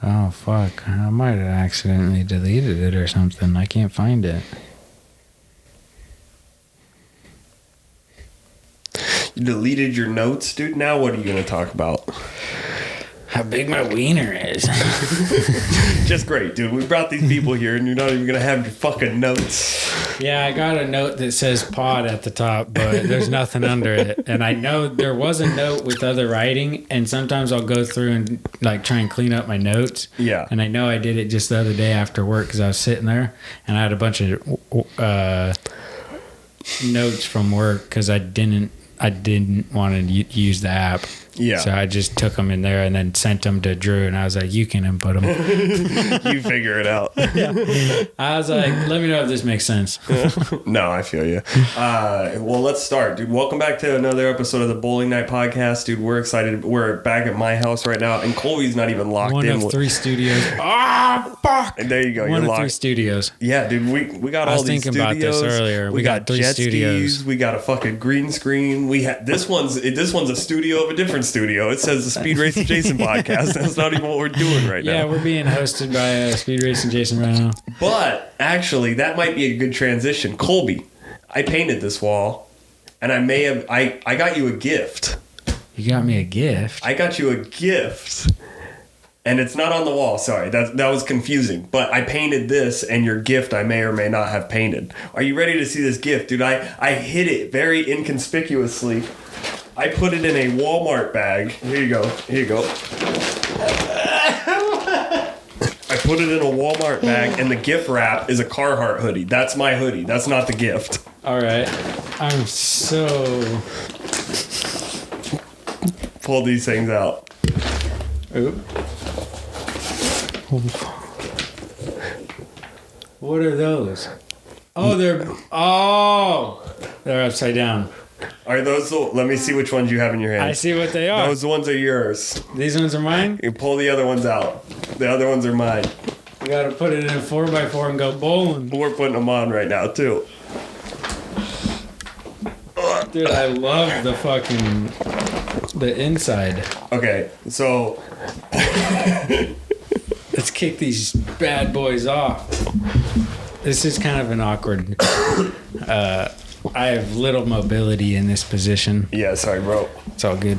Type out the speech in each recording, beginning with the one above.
Oh, fuck. I might have accidentally deleted it or something. I can't find it. You deleted your notes, dude? Now what are you going to talk about? How big my wiener is. Just great, dude. We brought these people here and you're not even going to have your fucking notes. Yeah, I got a note that says pod at the top, but there's nothing under it. And I know there was a note with other writing, and sometimes I'll go through and like try and clean up my notes. Yeah. And I know I did it just the other day after work because I was sitting there and I had a bunch of notes from work because I didn't want to use the app. Yeah. So I just took them in there and then sent them to Drew, and I was like, you can input them. You figure it out. Yeah. I was like, let me know if this makes sense. No, I feel you. Well, let's start, dude. Welcome back to another episode of the Bowling Night Podcast, dude. We're excited. We're back at my house right now, and Colby's not even locked One in. of 3 studios. Ah, fuck. And there you go. One You're of 3 locked. studios. Yeah, dude. We got all these studios. I was thinking about this earlier. We got 3 jet studios. skis. We got a fucking green screen. We had this one's a studio of a different studio. It says the Speed Racing Jason podcast. That's not even what we're doing right now. Yeah, we're being hosted by Speed Racing Jason right now. But actually, that might be a good transition. Colby, I painted this wall, and I got you a gift. You got me a gift? I got you a gift, and it's not on the wall. Sorry, that was confusing. But I painted this, and your gift I may or may not have painted. Are you ready to see this gift, dude? I hid it very inconspicuously. I put it in a Walmart bag. Here you go. Here you go. I put it in a Walmart bag, and the gift wrap is a Carhartt hoodie. That's my hoodie. That's not the gift. All right. I'm so... Pull these things out. Oop. What are those? Oh, they're upside down. Are those the... Let me see which ones you have in your hand. I see what they are. Those ones are yours. These ones are mine? You pull the other ones out. The other ones are mine. We gotta put it in a 4x4 and go bowling. We're putting them on right now, too. Dude, I love the inside. Okay, so... Let's kick these bad boys off. This is kind of an awkward... I have little mobility in this position. Yeah, sorry, bro. It's all good.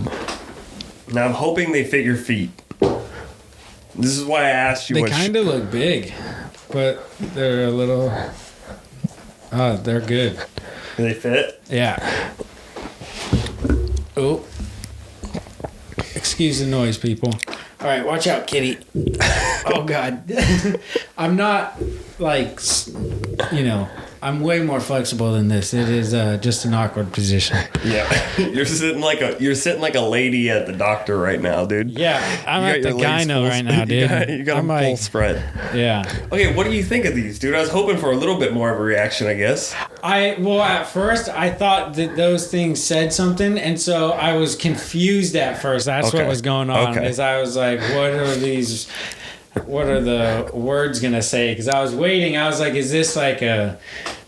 Now, I'm hoping they fit your feet. This is why I asked you They what... kind of look big, but they're a little... Oh, they're good. Do they fit? Yeah. Oh. Excuse the noise, people. All right, watch out, kitty. Oh, God. I'm not, like, I'm way more flexible than this. It is just an awkward position. Yeah. You're sitting like a lady at the doctor right now, dude. Yeah, I'm at the gyno right now, dude. You got a full spread. Yeah. Okay, what do you think of these, dude? I was hoping for a little bit more of a reaction, I guess. Well, at first, I thought that those things said something, and so I was confused at first. That's what was going on, is I was like, what are these... What are the words gonna say? Because I was waiting. I was like, is this like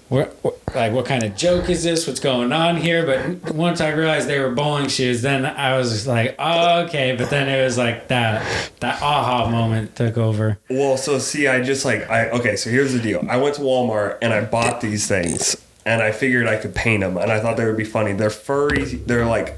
what kind of joke is this? What's going on here? But once I realized they were bowling shoes, then I was just like, oh, okay. But then it was like that aha moment took over. Well, so see, okay, so here's the deal. I went to Walmart and I bought these things and I figured I could paint them and I thought they would be funny. They're furry. They're like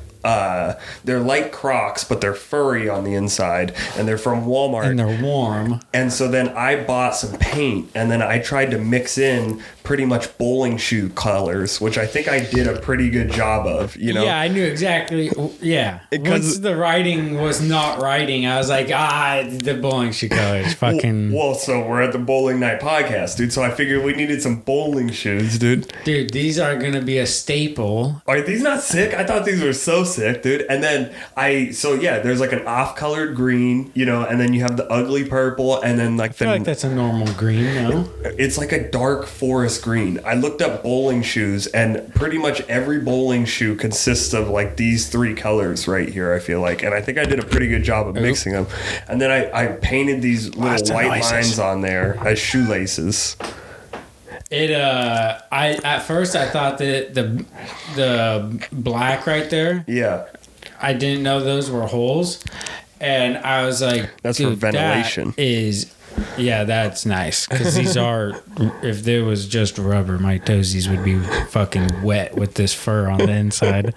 Crocs, but they're furry on the inside, and they're from Walmart. And they're warm. And so then I bought some paint, and then I tried to mix in pretty much bowling shoe colors, which I think I did a pretty good job of, you know? Yeah, I knew exactly. Yeah. Once the writing was not writing, I was like, the bowling shoe colors. Fucking. Well, so we're at the Bowling Night Podcast, dude, so I figured we needed some bowling shoes, dude. Dude, these are going to be a staple. Are these not sick? I thought these were so sick, dude. And then there's like an off-colored green, and then you have the ugly purple, and then like I feel like that's a normal green, no? It's like a dark forest green. I looked up bowling shoes, and pretty much every bowling shoe consists of like these 3 colors right here, I feel like. And I think I did a pretty good job of mixing them. And then I painted these little white lines on there as shoelaces. At first I thought that the black right there. Yeah. I didn't know those were holes. And I was like, that's for ventilation. That's nice. Because these are, if there was just rubber, my toesies would be fucking wet with this fur on the inside.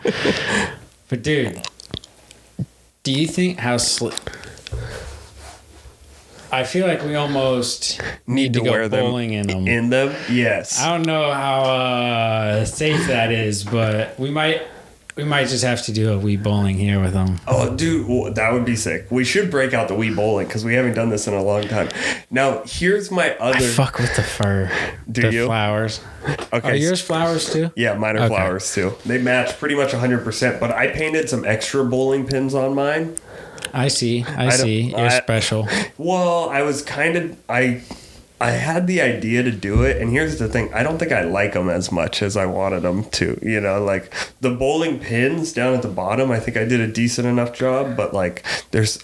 But dude, do you think how I feel like we almost need to go wear bowling them in them? Yes. I don't know how safe that is, but we might just have to do a Wii bowling here with them. Oh, dude, that would be sick. We should break out the Wii bowling because we haven't done this in a long time. Now, here's my other... I fuck with the fur. Do you? Flowers. Okay. Are yours flowers too? Yeah, mine are flowers too. They match pretty much 100%, but I painted some extra bowling pins on mine. I see. You're special. Well, I was kind of... I had the idea to do it, and here's the thing. I don't think I like them as much as I wanted them to. You know, like, the bowling pins down at the bottom, I think I did a decent enough job, but, like,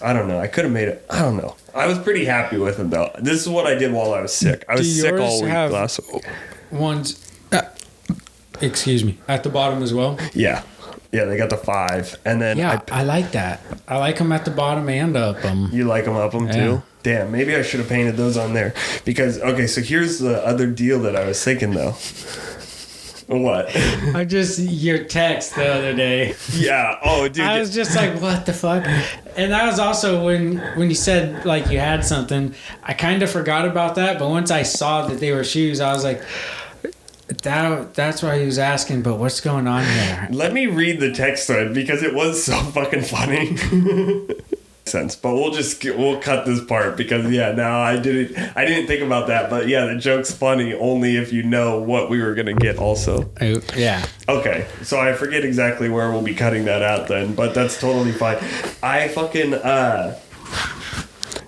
I don't know. I could have made it... I don't know. I was pretty happy with them, though. This is what I did while I was sick. I was sick all week last week. Ones... excuse me. At the bottom as well? Yeah. Yeah, they got the 5. And then... Yeah, I like that. I like them at the bottom and up them. You like them up them, too? Damn, maybe I should have painted those on there. Because, okay, so here's the other deal that I was thinking, though. What? Your text the other day. Yeah. Oh, dude. I was just like, what the fuck? And that was also when you said, like, you had something. I kind of forgot about that. But once I saw that they were shoes, I was like... That's why he was asking, but what's going on here? Let me read the text thread because it was so fucking funny. Sense, but we'll cut this part because I didn't think about that, but yeah, the joke's funny only if you know what we were gonna get also. Yeah. Okay, so I forget exactly where we'll be cutting that out then, but that's totally fine. I fucking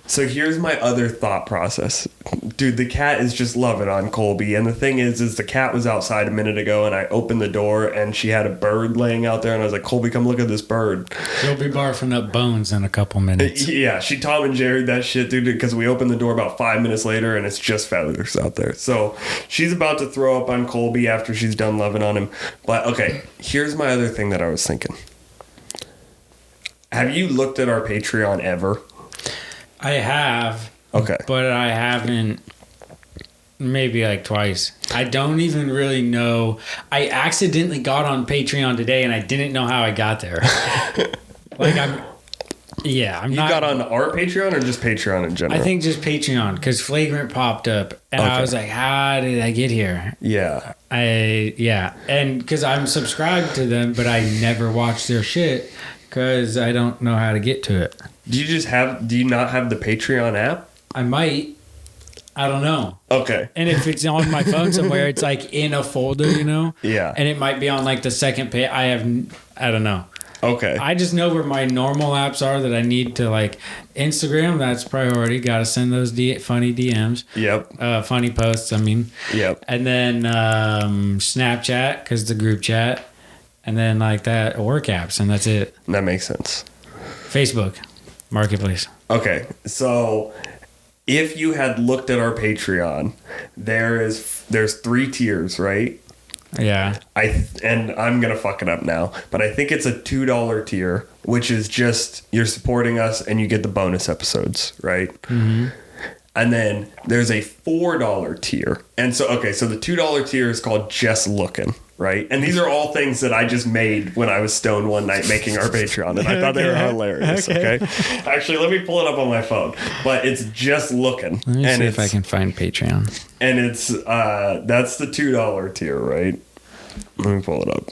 so here's my other thought process. Dude, the cat is just loving on Colby. And the thing is the cat was outside a minute ago and I opened the door and she had a bird laying out there and I was like, Colby, come look at this bird. She'll be barfing up bones in a couple minutes. Yeah, she Tom and Jerry'd that shit, dude, because we opened the door about 5 minutes later and it's just feathers out there. So she's about to throw up on Colby after she's done loving on him. But okay, here's my other thing that I was thinking. Have you looked at our Patreon ever? I have. Okay. But I haven't, maybe like twice. I don't even really know. I accidentally got on Patreon today and I didn't know how I got there. I'm you not. You got on our Patreon or just Patreon in general? I think just Patreon because Flagrant popped up and I was like, how did I get here? Yeah. And because I'm subscribed to them, but I never watch their shit because I don't know how to get to it. Do you not have the Patreon app? I might. I don't know. Okay. And if it's on my phone somewhere, it's like in a folder, you know? Yeah. And it might be on like the second page. I don't know. Okay. I just know where my normal apps are that I need to, like Instagram, that's priority. Got to send those funny DMs. Yep. Funny posts, I mean. Yep. And then Snapchat, because the group chat. And then like that work apps, and that's it. That makes sense. Facebook. Marketplace. Okay. So if you had looked at our Patreon, there's 3 tiers, right? Yeah. And I'm going to fuck it up now, but I think it's a $2 tier, which is just you're supporting us and you get the bonus episodes, right? Mm-hmm. And then there's a $4 tier. And so, okay, so the $2 tier is called Just Looking, right? And these are all things that I just made when I was stoned one night making our Patreon, and I thought they were hilarious, okay? Actually, let me pull it up on my phone. But it's Just Looking. Let me see if I can find Patreon. And it's, that's the $2 tier, right? Let me pull it up.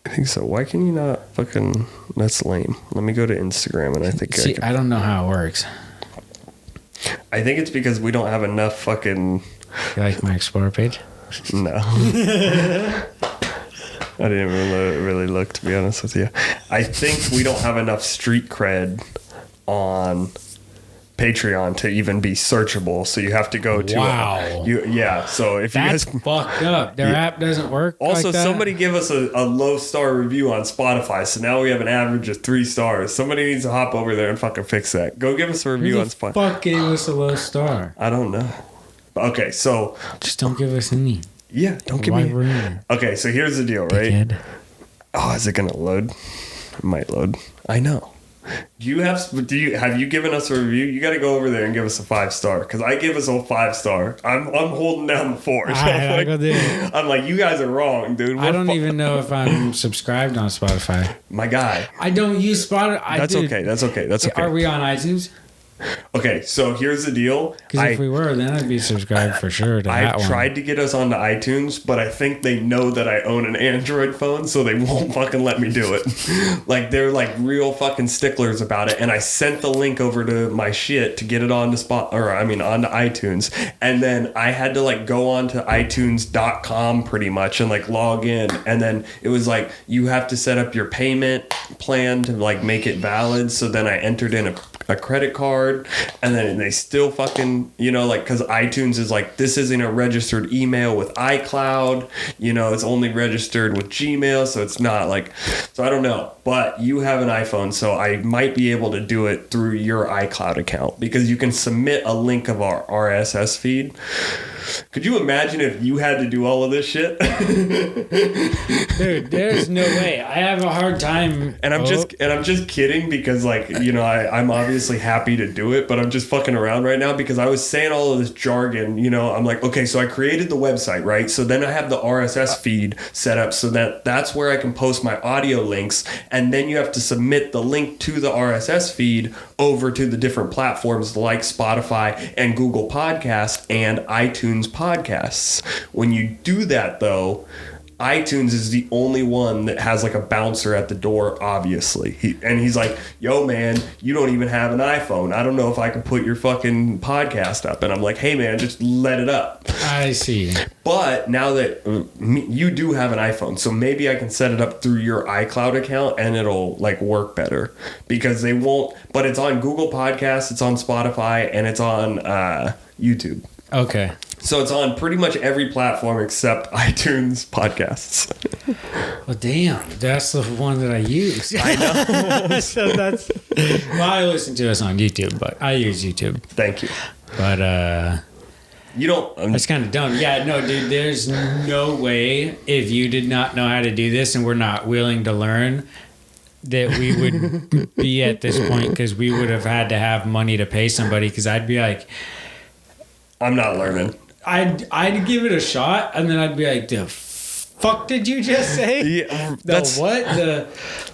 I think so. Why can you not fucking... That's lame. Let me go to Instagram, and I think I don't know how it works. I think it's because we don't have enough fucking... You like my Explorer page? No. I didn't even really look, to be honest with you. I think we don't have enough street cred on Patreon to even be searchable, so you have to go to... Wow. So if That's you guys... fucked up. Their app doesn't work Also, like that? somebody give us a low star review on Spotify, so now we have an average of 3 stars. Somebody needs to hop over there and fucking fix that. Go give us a review on Spotify. Who the fuck gave us a low star? I don't know. Okay, so... Just don't give us any. Yeah, don't give me... Okay, so here's the deal, right? Oh, is it going to load? It might load. I know. Have you given us a review? You got to go over there and give us a 5-star, because I give us a 5-star. I'm holding down the fort. I'm like, you guys are wrong, dude. I don't even know if I'm subscribed on Spotify. My guy. I don't use Spotify. That's okay. Are we on iTunes? Okay, so here's the deal. Because if we were, then I'd be subscribed for sure to that one. I tried to get us onto iTunes, but I think they know that I own an Android phone, so they won't fucking let me do it. Like, they're like real fucking sticklers about it. And I sent the link over to my shit to get it onto onto iTunes. And then I had to like go onto iTunes.com pretty much and like log in. And then it was like, you have to set up your payment plan to like make it valid. So then I entered in a credit card, and then they still fucking, like, because iTunes is like, this isn't a registered email with iCloud, it's only registered with Gmail, so it's not like, so I don't know, but you have an iPhone, so I might be able to do it through your iCloud account, because you can submit a link of our RSS feed. Could you imagine if you had to do all of this shit? Dude, there's no way. I have a hard time. And I'm just kidding, because like, I'm obviously happy to do it, but I'm just fucking around right now because I was saying all of this jargon, I'm like, okay, so I created the website, right? So then I have the RSS feed set up so that's where I can post my audio links, and then you have to submit the link to the RSS feed over to the different platforms like Spotify and Google Podcasts and iTunes Podcasts. When you do that, though, iTunes is the only one that has like a bouncer at the door, obviously. He's like, yo, man, you don't even have an iPhone. I don't know if I can put your fucking podcast up. And I'm like, hey, man, just let it up. I see. But now that you do have an iPhone, so maybe I can set it up through your iCloud account and it'll like work better, because they won't. But it's on Google Podcasts, it's on Spotify, and it's on YouTube. Okay. So it's on pretty much every platform except iTunes Podcasts. Well, damn, that's the one that I use. I know. So I listen to us on YouTube, but I use YouTube. Thank you. But you don't. That's kind of dumb. Yeah, no, dude. There's no way, if you did not know how to do this and we're not willing to learn, that we would be at this point, because we would have had to have money to pay somebody. Because I'd be like, I'm not learning. I'd give it a shot, and then I'd be like, the fuck did you just say? Yeah,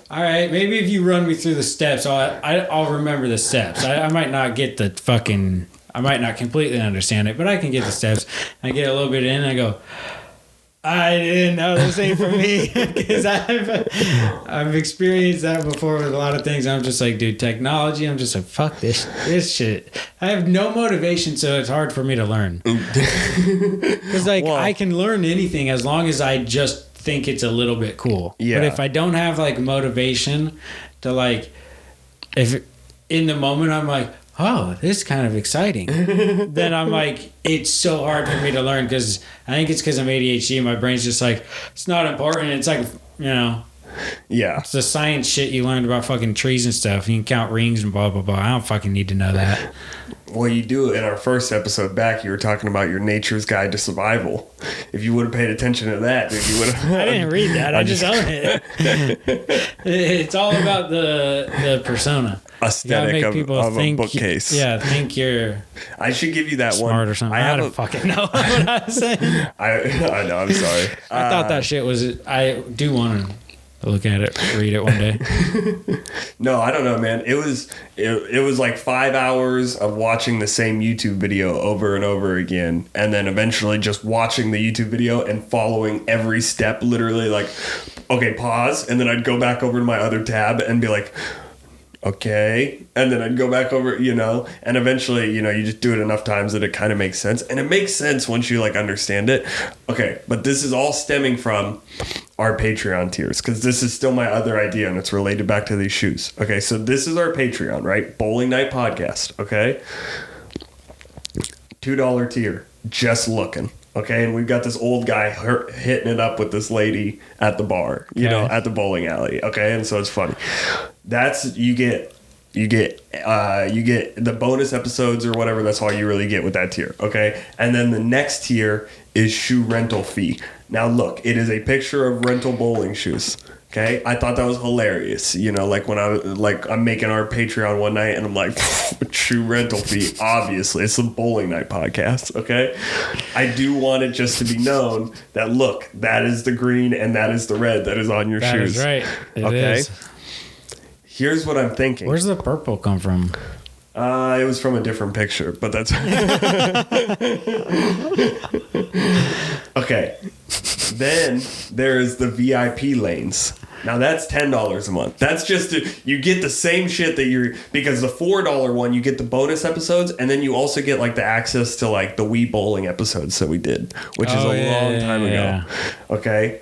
all right, maybe if you run me through the steps, I'll remember the steps. I might not get I might not completely understand it, but I can get the steps. I get a little bit in, and I go, I didn't know this ain't for me, because I've experienced that before with a lot of things. I'm just like, dude, technology. I'm just like, fuck this shit. I have no motivation, so it's hard for me to learn. Because I can learn anything as long as I just think it's a little bit cool. Yeah. But if I don't have like motivation to like, if in the moment I'm like, oh, this is kind of exciting, then I'm like, it's so hard for me to learn, because I think it's because I'm ADHD and my brain's just like, it's not important. It's like, yeah, it's the science shit you learned about fucking trees and stuff. You can count rings and blah, blah, blah. I don't fucking need to know that. Well, you do. In our first episode back, you were talking about your Nature's Guide to Survival. If you would have paid attention to that, dude, you would have. I didn't read that. I just own it. It's all about the persona. Aesthetic of a bookcase. Think you're. I should give you that smart one. Or something. I don't fucking know what I was saying. I know. I'm sorry. I thought that shit was. I do want to look at it, read it one day. No, I don't know, man. It was like 5 hours of watching the same YouTube video over and over again, and then eventually just watching the YouTube video and following every step, literally like, okay, pause, and then I'd go back over to my other tab and be like, okay, and then I'd go back over, and eventually, you just do it enough times that it kind of makes sense, and it makes sense once you like understand it. Okay, but this is all stemming from our Patreon tiers, because this is still my other idea, and it's related back to these shoes. Okay, so this is our Patreon, right? Bowling Night Podcast, okay? $2 tier, just looking. Okay, and we've got this old guy hitting it up with this lady at the bar, at the bowling alley. Okay, and so it's funny. That's you get the bonus episodes or whatever. That's all you really get with that tier. Okay, and then the next tier is shoe rental fee. Now look, it is a picture of rental bowling shoes. Okay, I thought that was hilarious. You know, like when I'm making our Patreon one night and I'm like, shoe rental fee. Obviously, it's the bowling night podcast. Okay, I do want it just to be known that look, that is the green and that is the red that is on your shoes. That is right. It is. Here's what I'm thinking. Where's the purple come from? It was from a different picture, but that's okay. Then there is the VIP lanes. Now that's $10 a month. That's just you get the same shit that because the $4 one you get the bonus episodes, and then you also get like the access to like the Wii bowling episodes that we did, which is a long time ago. Okay.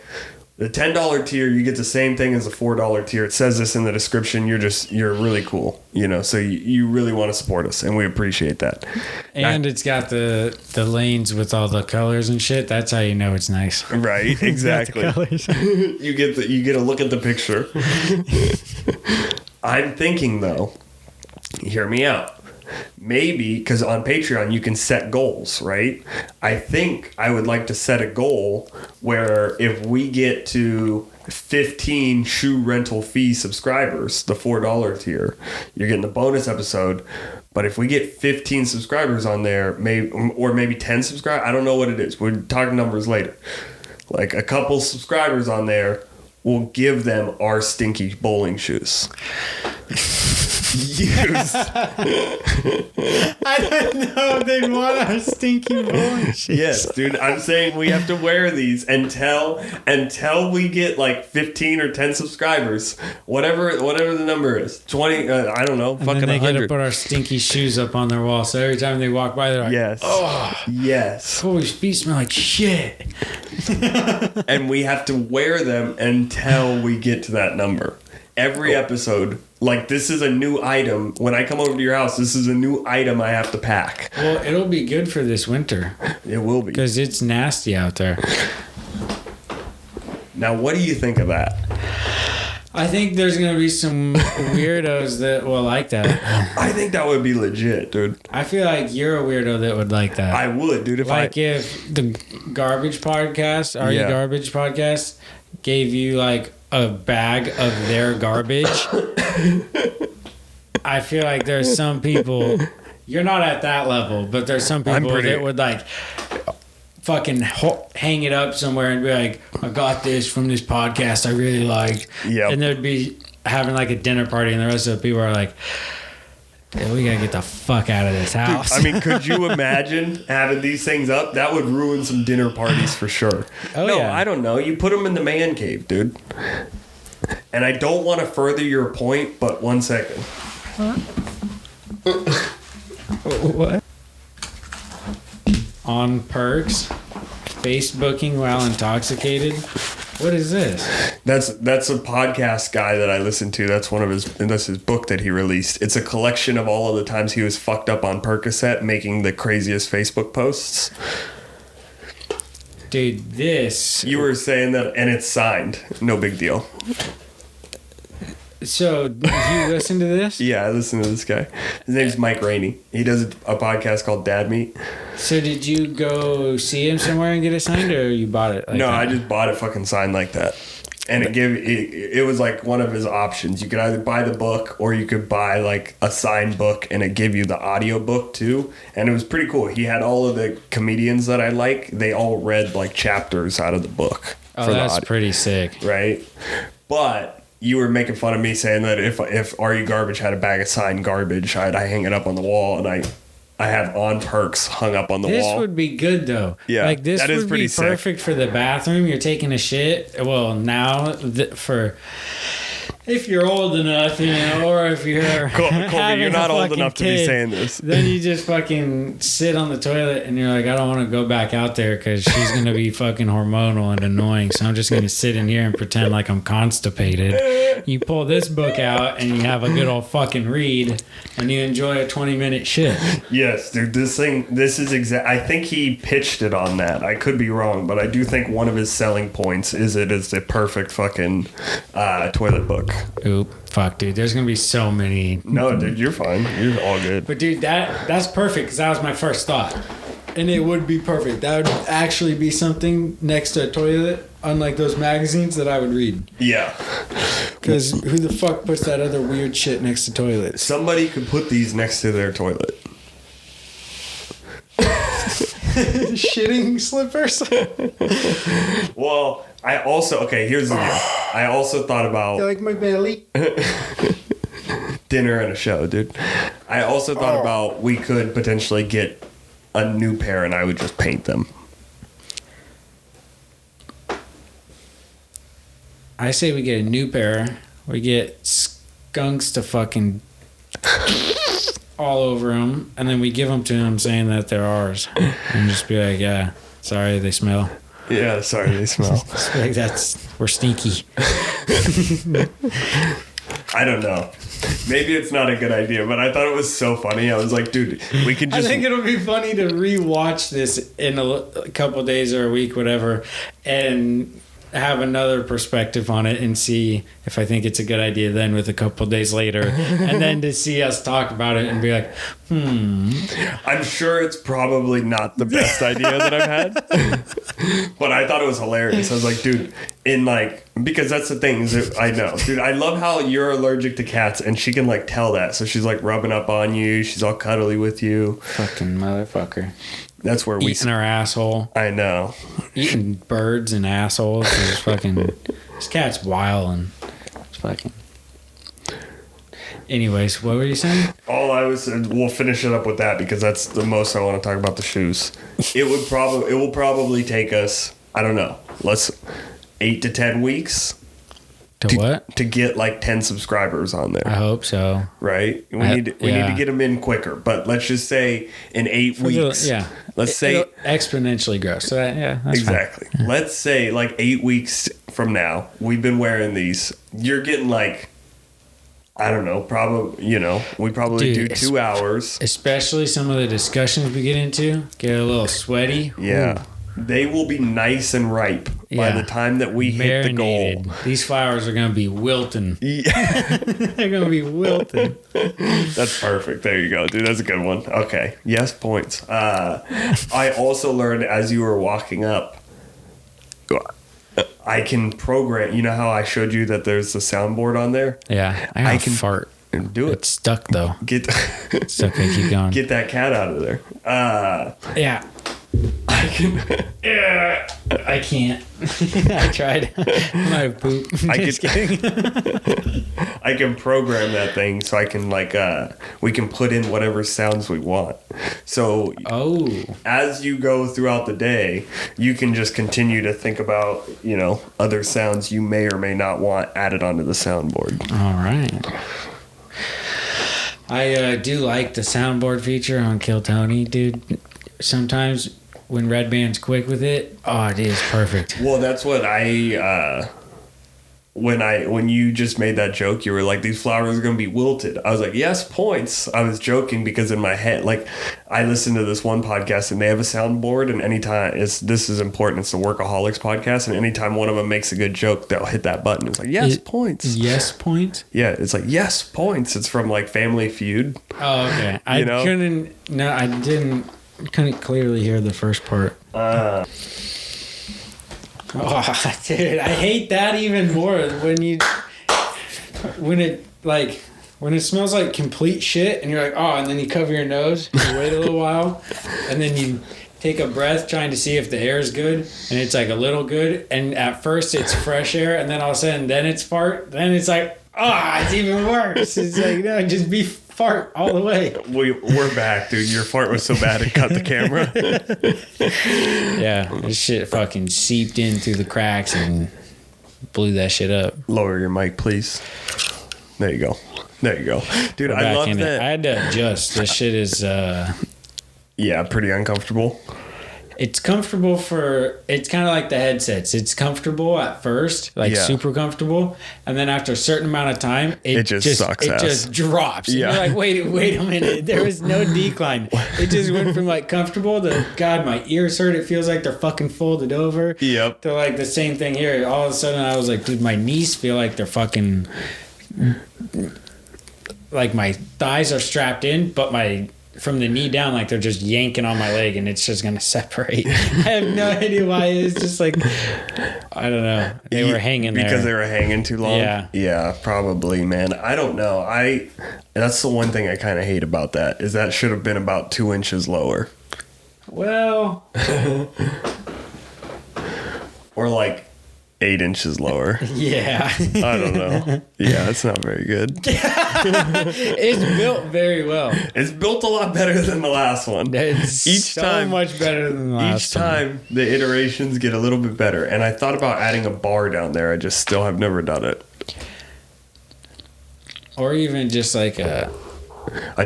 The $10 tier, you get the same thing as the $4 tier. It says this in the description. You're really cool, you know. So you really want to support us, and we appreciate that. And it's got the lanes with all the colors and shit. That's how you know it's nice. Right? Exactly. you get a look at the picture. I'm thinking though. Hear me out. Maybe because on Patreon you can set goals, right? I think I would like to set a goal where if we get to 15 shoe rental fee subscribers, the $4 tier, you're getting a bonus episode. But if we get 15 subscribers on there, maybe 10 subscribers, I don't know what it is. We'll talk numbers later. Like a couple subscribers on there, we'll give them our stinky bowling shoes. Used. I don't know if they'd want our stinky bowling shoes. Yes, dude. I'm saying we have to wear these until we get like 15 or 10 subscribers, whatever the number is. 20. I don't know. And fucking then they 100. get to put our stinky shoes up on their wall, so every time they walk by, they're like, yes, yes. Colby's feet smell like shit. And we have to wear them until we get to that number. Every episode, like this is a new item. When I come over to your house, this is a new item I have to pack. Well, it'll be good for this winter. It will be. Because it's nasty out there. Now, what do you think of that? I think there's going to be some weirdos that will like that. I think that would be legit, dude. I feel like you're a weirdo that would like that. I would, dude. If the Garbage Podcast, You Garbage Podcast, gave you like a bag of their garbage. I feel like there's some people, you're not at that level, but there's some people that would like fucking hang it up somewhere and be like, I got this from this podcast I really liked. Yep. And they'd be having like a dinner party and the rest of the people are like, hey, we gotta get the fuck out of this house. Dude, I mean, could you imagine having these things up? That would ruin some dinner parties for sure. I don't know. You put them in the man cave, dude. And I don't want to further your point, but 1 second. What? On perks, Facebooking while intoxicated. What is this? That's a podcast guy that I listen to. That's his book that he released. It's a collection of all of the times he was fucked up on Percocet making the craziest Facebook posts. Dude, this... You were saying that, and it's signed. No big deal. So, did you listen to this? Yeah, I listen to this guy. His name's Mike Rainey. He does a podcast called Dad Meat. So, did you go see him somewhere and get it signed, or you bought it? No, I just bought it fucking signed like that. And it was like one of his options. You could either buy the book or you could buy like a signed book, and it give you the audio book too. And it was pretty cool. He had all of the comedians that I like. They all read like chapters out of the book. Oh, that's pretty sick. Right? But you were making fun of me saying that if RU Garbage had a bag of signed garbage, I'd hang it up on the wall, and I have On Perks hung up on the wall. This would be good though. Yeah, like this would be perfect for the bathroom. You're taking a shit. Well, now for if you're old enough, you know, or if you're Colby, you're not old enough to be saying this. Then you just fucking sit on the toilet and you're like, I don't want to go back out there because she's gonna be fucking hormonal and annoying. So I'm just gonna sit in here and pretend like I'm constipated. You pull this book out and you have a good old fucking read and you enjoy a 20-minute shit. Yes, dude. This is exact. I think he pitched it on that. I could be wrong, but I do think one of his selling points is it is the perfect fucking toilet book. Oop, fuck, dude. There's gonna be so many. No, dude, you're fine. You're all good. But dude, that's perfect because that was my first thought. And it would be perfect. That would actually be something next to a toilet, unlike those magazines that I would read. Yeah. Because who the fuck puts that other weird shit next to toilets? Somebody could put these next to their toilet. Shitting slippers? Well, I also... Okay, here's the deal. I also thought about... You like my belly? Dinner and a show, dude. I also thought about we could potentially get a new pair and I would just paint them. I say we get a new pair. We get skunks to fucking all over them, and then we give them to them saying that they're ours, and just be like, "Yeah, sorry, they smell." Yeah, sorry, they smell. Like we're stinky. I don't know. Maybe it's not a good idea, but I thought it was so funny. I was like, dude, we can just... I think it'll be funny to rewatch this in a couple days or a week, whatever, and have another perspective on it and see if I think it's a good idea then with a couple days later. And then to see us talk about it and be like, I'm sure it's probably not the best idea that I've had. But I thought it was hilarious. I was like, dude, because that's the thing is I know. Dude, I love how you're allergic to cats and she can tell that. So she's rubbing up on you. She's all cuddly with you. Fucking motherfucker. That's where eating our asshole. I know. Eating birds and assholes. This cat's wild and it's fucking. Anyways, what were you saying? We'll finish it up with that because that's the most I want to talk about the shoes. It will probably take us, I don't know, 8 to 10 weeks. To get 10 subscribers on there. I hope so. Right? We need to get them in quicker. But let's just say in 8 weeks. Let's say it'll exponentially grow. So that's exactly. Fine. Let's say 8 weeks from now, we've been wearing these. You're getting I don't know, we probably do 2 hours. Especially some of the discussions we get into get a little sweaty. Yeah. Ooh. They will be nice and ripe by the time that we hit the goal. These flowers are going to be wilting. Yeah. They're going to be wilting. That's perfect. There you go, dude. That's a good one. Okay. Yes, points. I also learned as you were walking up, I can program. You know how I showed you that there's a soundboard on there? Yeah. I can fart. Do it. It's stuck, though. It's okay. Keep going. Get that cat out of there. Yeah. I can. I can't. I tried. I might have pooped. Just kidding. I can program that thing so I can we can put in whatever sounds we want. So as you go throughout the day, you can just continue to think about other sounds you may or may not want added onto the soundboard. All right. I do like the soundboard feature on Kill Tony, dude. Sometimes when Red Band's quick with it, it is perfect. Well, that's what when you just made that joke, you were like, these flowers are going to be wilted. I was like, yes, points. I was joking because in my head, I listened to this one podcast and they have a soundboard, and anytime this is important. It's the Workaholics podcast, and anytime one of them makes a good joke, they'll hit that button. It's like, yes, points. Yes, points? Yeah, it's like, yes, points. It's from Family Feud. Oh, okay. I couldn't clearly hear the first part. Dude, I hate that even more when it smells like complete shit and you're like, and then you cover your nose, you wait a little while, and then you take a breath trying to see if the air is good, and it's a little good, and at first it's fresh air, and then all of a sudden then it's fart, then it's it's even worse. It's no, just be fart all the way. We're back, dude. Your fart was so bad it cut the camera. Yeah, this shit fucking seeped in through the cracks and blew that shit up. Lower your mic, please. There you go. Dude, I love that. I had to adjust. This shit is pretty uncomfortable. It's comfortable it's kind of like the headsets. It's comfortable at first, super comfortable. And then after a certain amount of time, it just sucks ass. It just drops. Yeah. And you're like, wait a minute. There was no decline. It just went from comfortable to, God, my ears hurt. It feels like they're fucking folded over. Yep. To the same thing here. All of a sudden I was like, dude, my knees feel like they're fucking, my thighs are strapped in, but my from the knee down, like they're just yanking on my leg and it's just going to separate. I have no idea why. It's just like, I don't know. They were hanging there. Because they were hanging too long? Yeah. Yeah, probably, man. I don't know. That's the one thing I kind of hate about that, is that should have been about 2 inches lower. Well. Or like 8 inches lower. Yeah. I don't know. Yeah, it's not very good. It's built very well. It's built a lot better than the last one. It's much better than the last one. Each time the iterations get a little bit better. And I thought about adding a bar down there. I just still have never done it. Or even just like a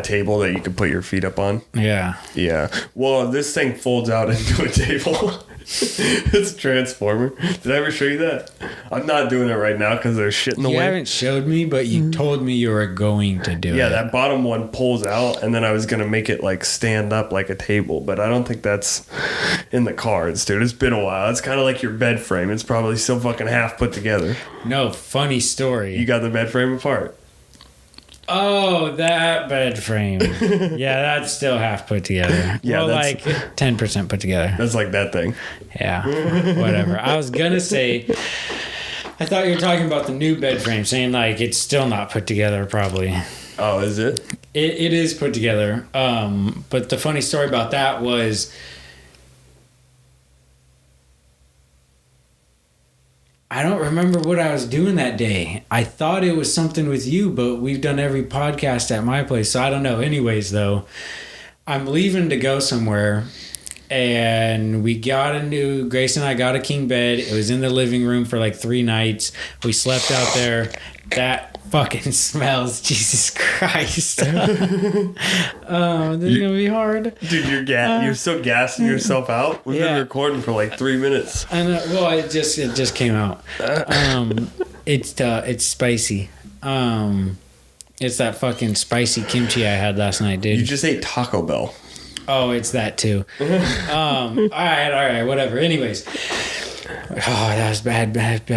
table that you can put your feet up on. Yeah. Yeah. Well, this thing folds out into a table. It's a transformer. Did I ever show you that? I'm not doing it right now because there's shit in the way. You haven't showed me, but you told me you were going to do it. Yeah, that bottom one pulls out, and then I was going to make it like stand up like a table, but I don't think that's in the cards, dude. It's been a while. It's kind of like your bed frame. It's probably still fucking half put together. No, funny story. You got the bed frame apart. Oh, that bed frame. Yeah, that's still half put together. Yeah, well, like 10% put together. That's like that thing. Yeah, whatever. I was going to say, I thought you were talking about the new bed frame, saying like it's still not put together probably. Oh, is it? It is put together. But the funny story about that was, I don't remember what I was doing that day. I thought it was something with you, but we've done every podcast at my place, so I don't know. Anyways, though, I'm leaving to go somewhere, and Grace and I got a king bed. It was in the living room for like 3 nights. We slept out there. That fucking smells. Jesus Christ. Oh, this is going to be hard. Dude, you're so gassing yourself out. We've been recording for like 3 minutes. I know. Well, it just came out. It's spicy. It's that fucking spicy kimchi I had last night, dude. You just ate Taco Bell. Oh, it's that too. All right, whatever. Anyways. Oh, that was bad breath.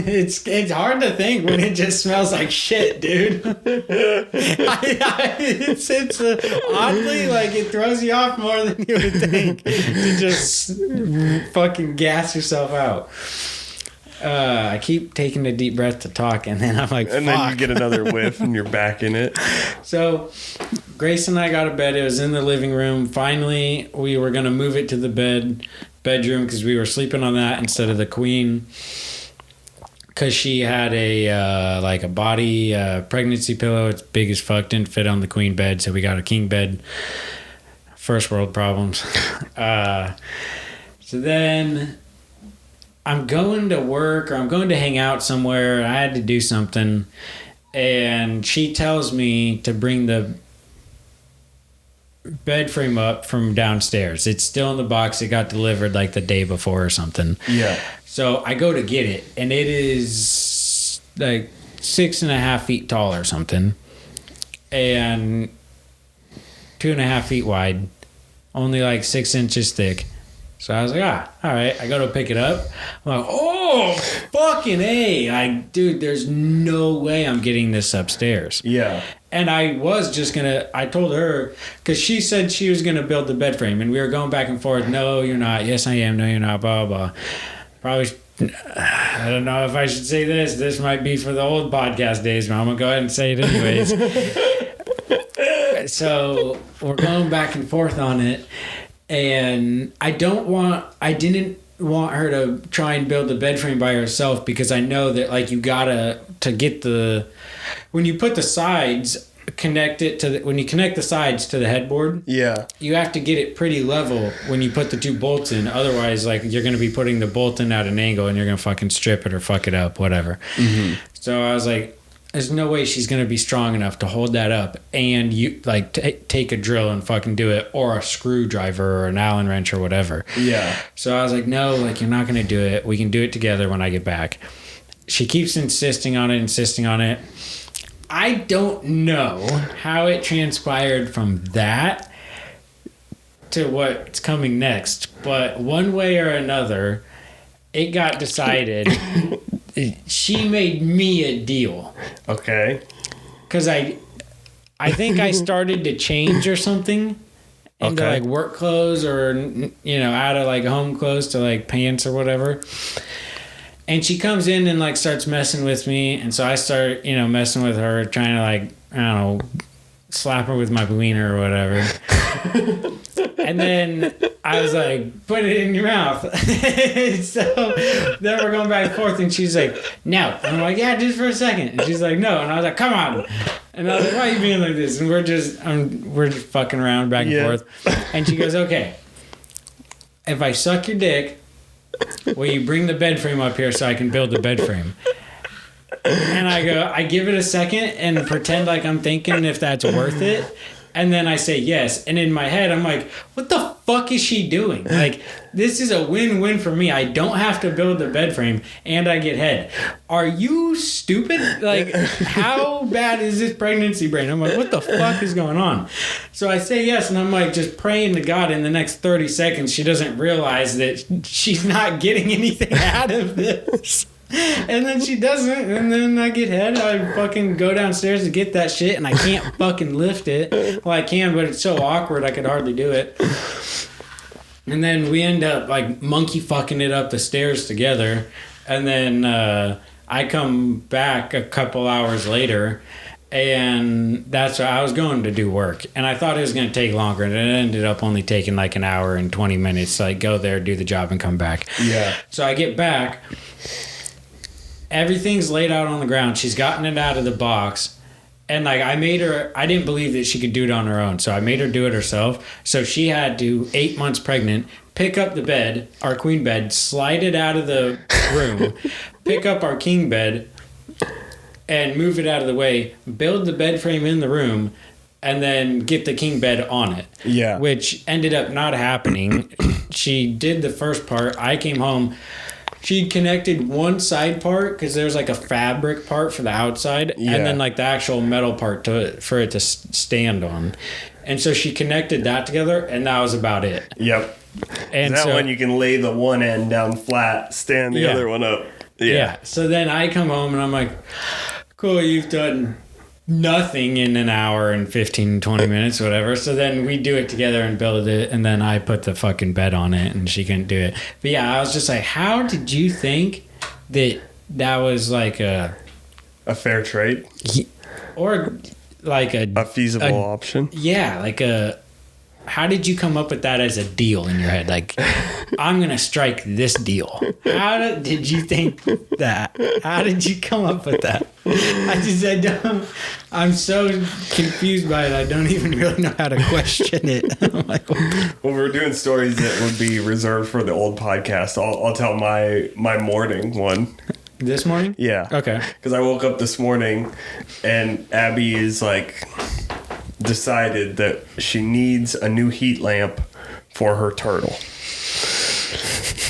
It's hard to think when it just smells like shit, dude. It's oddly like it throws you off more than you would think to just fucking gas yourself out. I keep taking a deep breath to talk, and then I'm like, fuck. And then you get another whiff, and you're back in it. So, Grace and I got a bed. It was in the living room. Finally, we were gonna move it to the bedroom because we were sleeping on that instead of the queen. Because she had a body pregnancy pillow. It's big as fuck. Didn't fit on the queen bed, so we got a king bed. First world problems. So then I'm going to work or I'm going to hang out somewhere. I had to do something. And she tells me to bring the bed frame up from downstairs. It's still in the box. It got delivered like the day before or something. Yeah. So I go to get it, and it is like 6.5 feet tall or something, and 2.5 feet wide, only like 6 inches thick. So I was like, all right. I go to pick it up. I'm like, oh, fucking A. Dude, there's no way I'm getting this upstairs. Yeah. And I was just I told her, because she said she was going to build the bed frame, and we were going back and forth. No, you're not. Yes, I am. No, you're not. Blah, blah. Probably, I don't know if I should say this. This might be for the old podcast days, but I'm going to go ahead and say it anyways. So we're going back and forth on it. And I didn't want her to try and build the bed frame by herself, because I know that like you gotta to get when you put the sides when you connect the sides to the headboard, yeah, you have to get it pretty level when you put the 2 bolts in. Otherwise, like you're gonna be putting the bolt in at an angle and you're gonna fucking strip it or fuck it up, whatever. Mm-hmm. So I was like, there's no way she's going to be strong enough to hold that up and you like take a drill and fucking do it, or a screwdriver or an Allen wrench or whatever. Yeah. So I was like, no, like you're not going to do it. We can do it together when I get back. She keeps insisting on it. I don't know how it transpired from that to what's coming next, but one way or another, it got decided. She made me a deal. Okay. Because I I think I started to change or something into like work clothes or, out of like home clothes to like pants or whatever. And she comes in and like starts messing with me. And so I start, messing with her, trying to like, I don't know, slap her with my wiener or whatever. And then I was like, put it in your mouth. So then we're going back and forth, and she's like, no. And I'm like, yeah, just for a second. And she's like, no. And I was like, come on. And I was like, why are you being like this? And we're just fucking around back and forth. And she goes, okay, if I suck your dick, will you bring the bed frame up here so I can build the bed frame? And I give it a second and pretend like I'm thinking if that's worth it. And then I say yes. And in my head, I'm like, what the fuck is she doing? Like, this is a win-win for me. I don't have to build the bed frame and I get head. Are you stupid? Like, how bad is this pregnancy brain? I'm like, what the fuck is going on? So I say yes, and I'm like just praying to God in the next 30 seconds she doesn't realize that she's not getting anything out of this. And then she doesn't, and then I get head. I fucking go downstairs to get that shit, and I can't fucking lift it. Well, I can, but it's so awkward I could hardly do it. And then we end up like monkey fucking it up the stairs together. And then I come back a couple hours later, and that's I was going to do work, and I thought it was going to take longer, and it ended up only taking like an hour and 20 minutes to like go there, do the job, and come back. Yeah. So I get back. Everything's laid out on the ground. She's gotten it out of the box. And like I didn't believe that she could do it on her own. So I made her do it herself. So she had to, 8 months pregnant, pick up the bed, our queen bed, slide it out of the room, pick up our king bed, and move it out of the way, build the bed frame in the room, and then get the king bed on it. Yeah. Which ended up not happening. She did the first part. I came home. She connected one side part because there's like a fabric part for the outside, and then like the actual metal part for it to stand on. And so she connected that together, and that was about it. Yep. And that one you can lay the one end down flat, stand the other one up. Yeah. So then I come home and I'm like, cool, you've done nothing in an hour and 15, 20 minutes, whatever. So then we do it together and build it, and then I put the fucking bed on it, and she couldn't do it. But yeah, I was just like, how did you think that was like a fair trade? Or like a feasible option? Yeah, like how did you come up with that as a deal in your head? Like, I'm going to strike this deal. How did you think that? How did you come up with that? I'm so confused by it. I don't even really know how to question it. I'm like, well, we're doing stories that would be reserved for the old podcast. I'll tell my morning one. This morning? Yeah. Okay. Because I woke up this morning and Abby is like decided that she needs a new heat lamp for her turtle.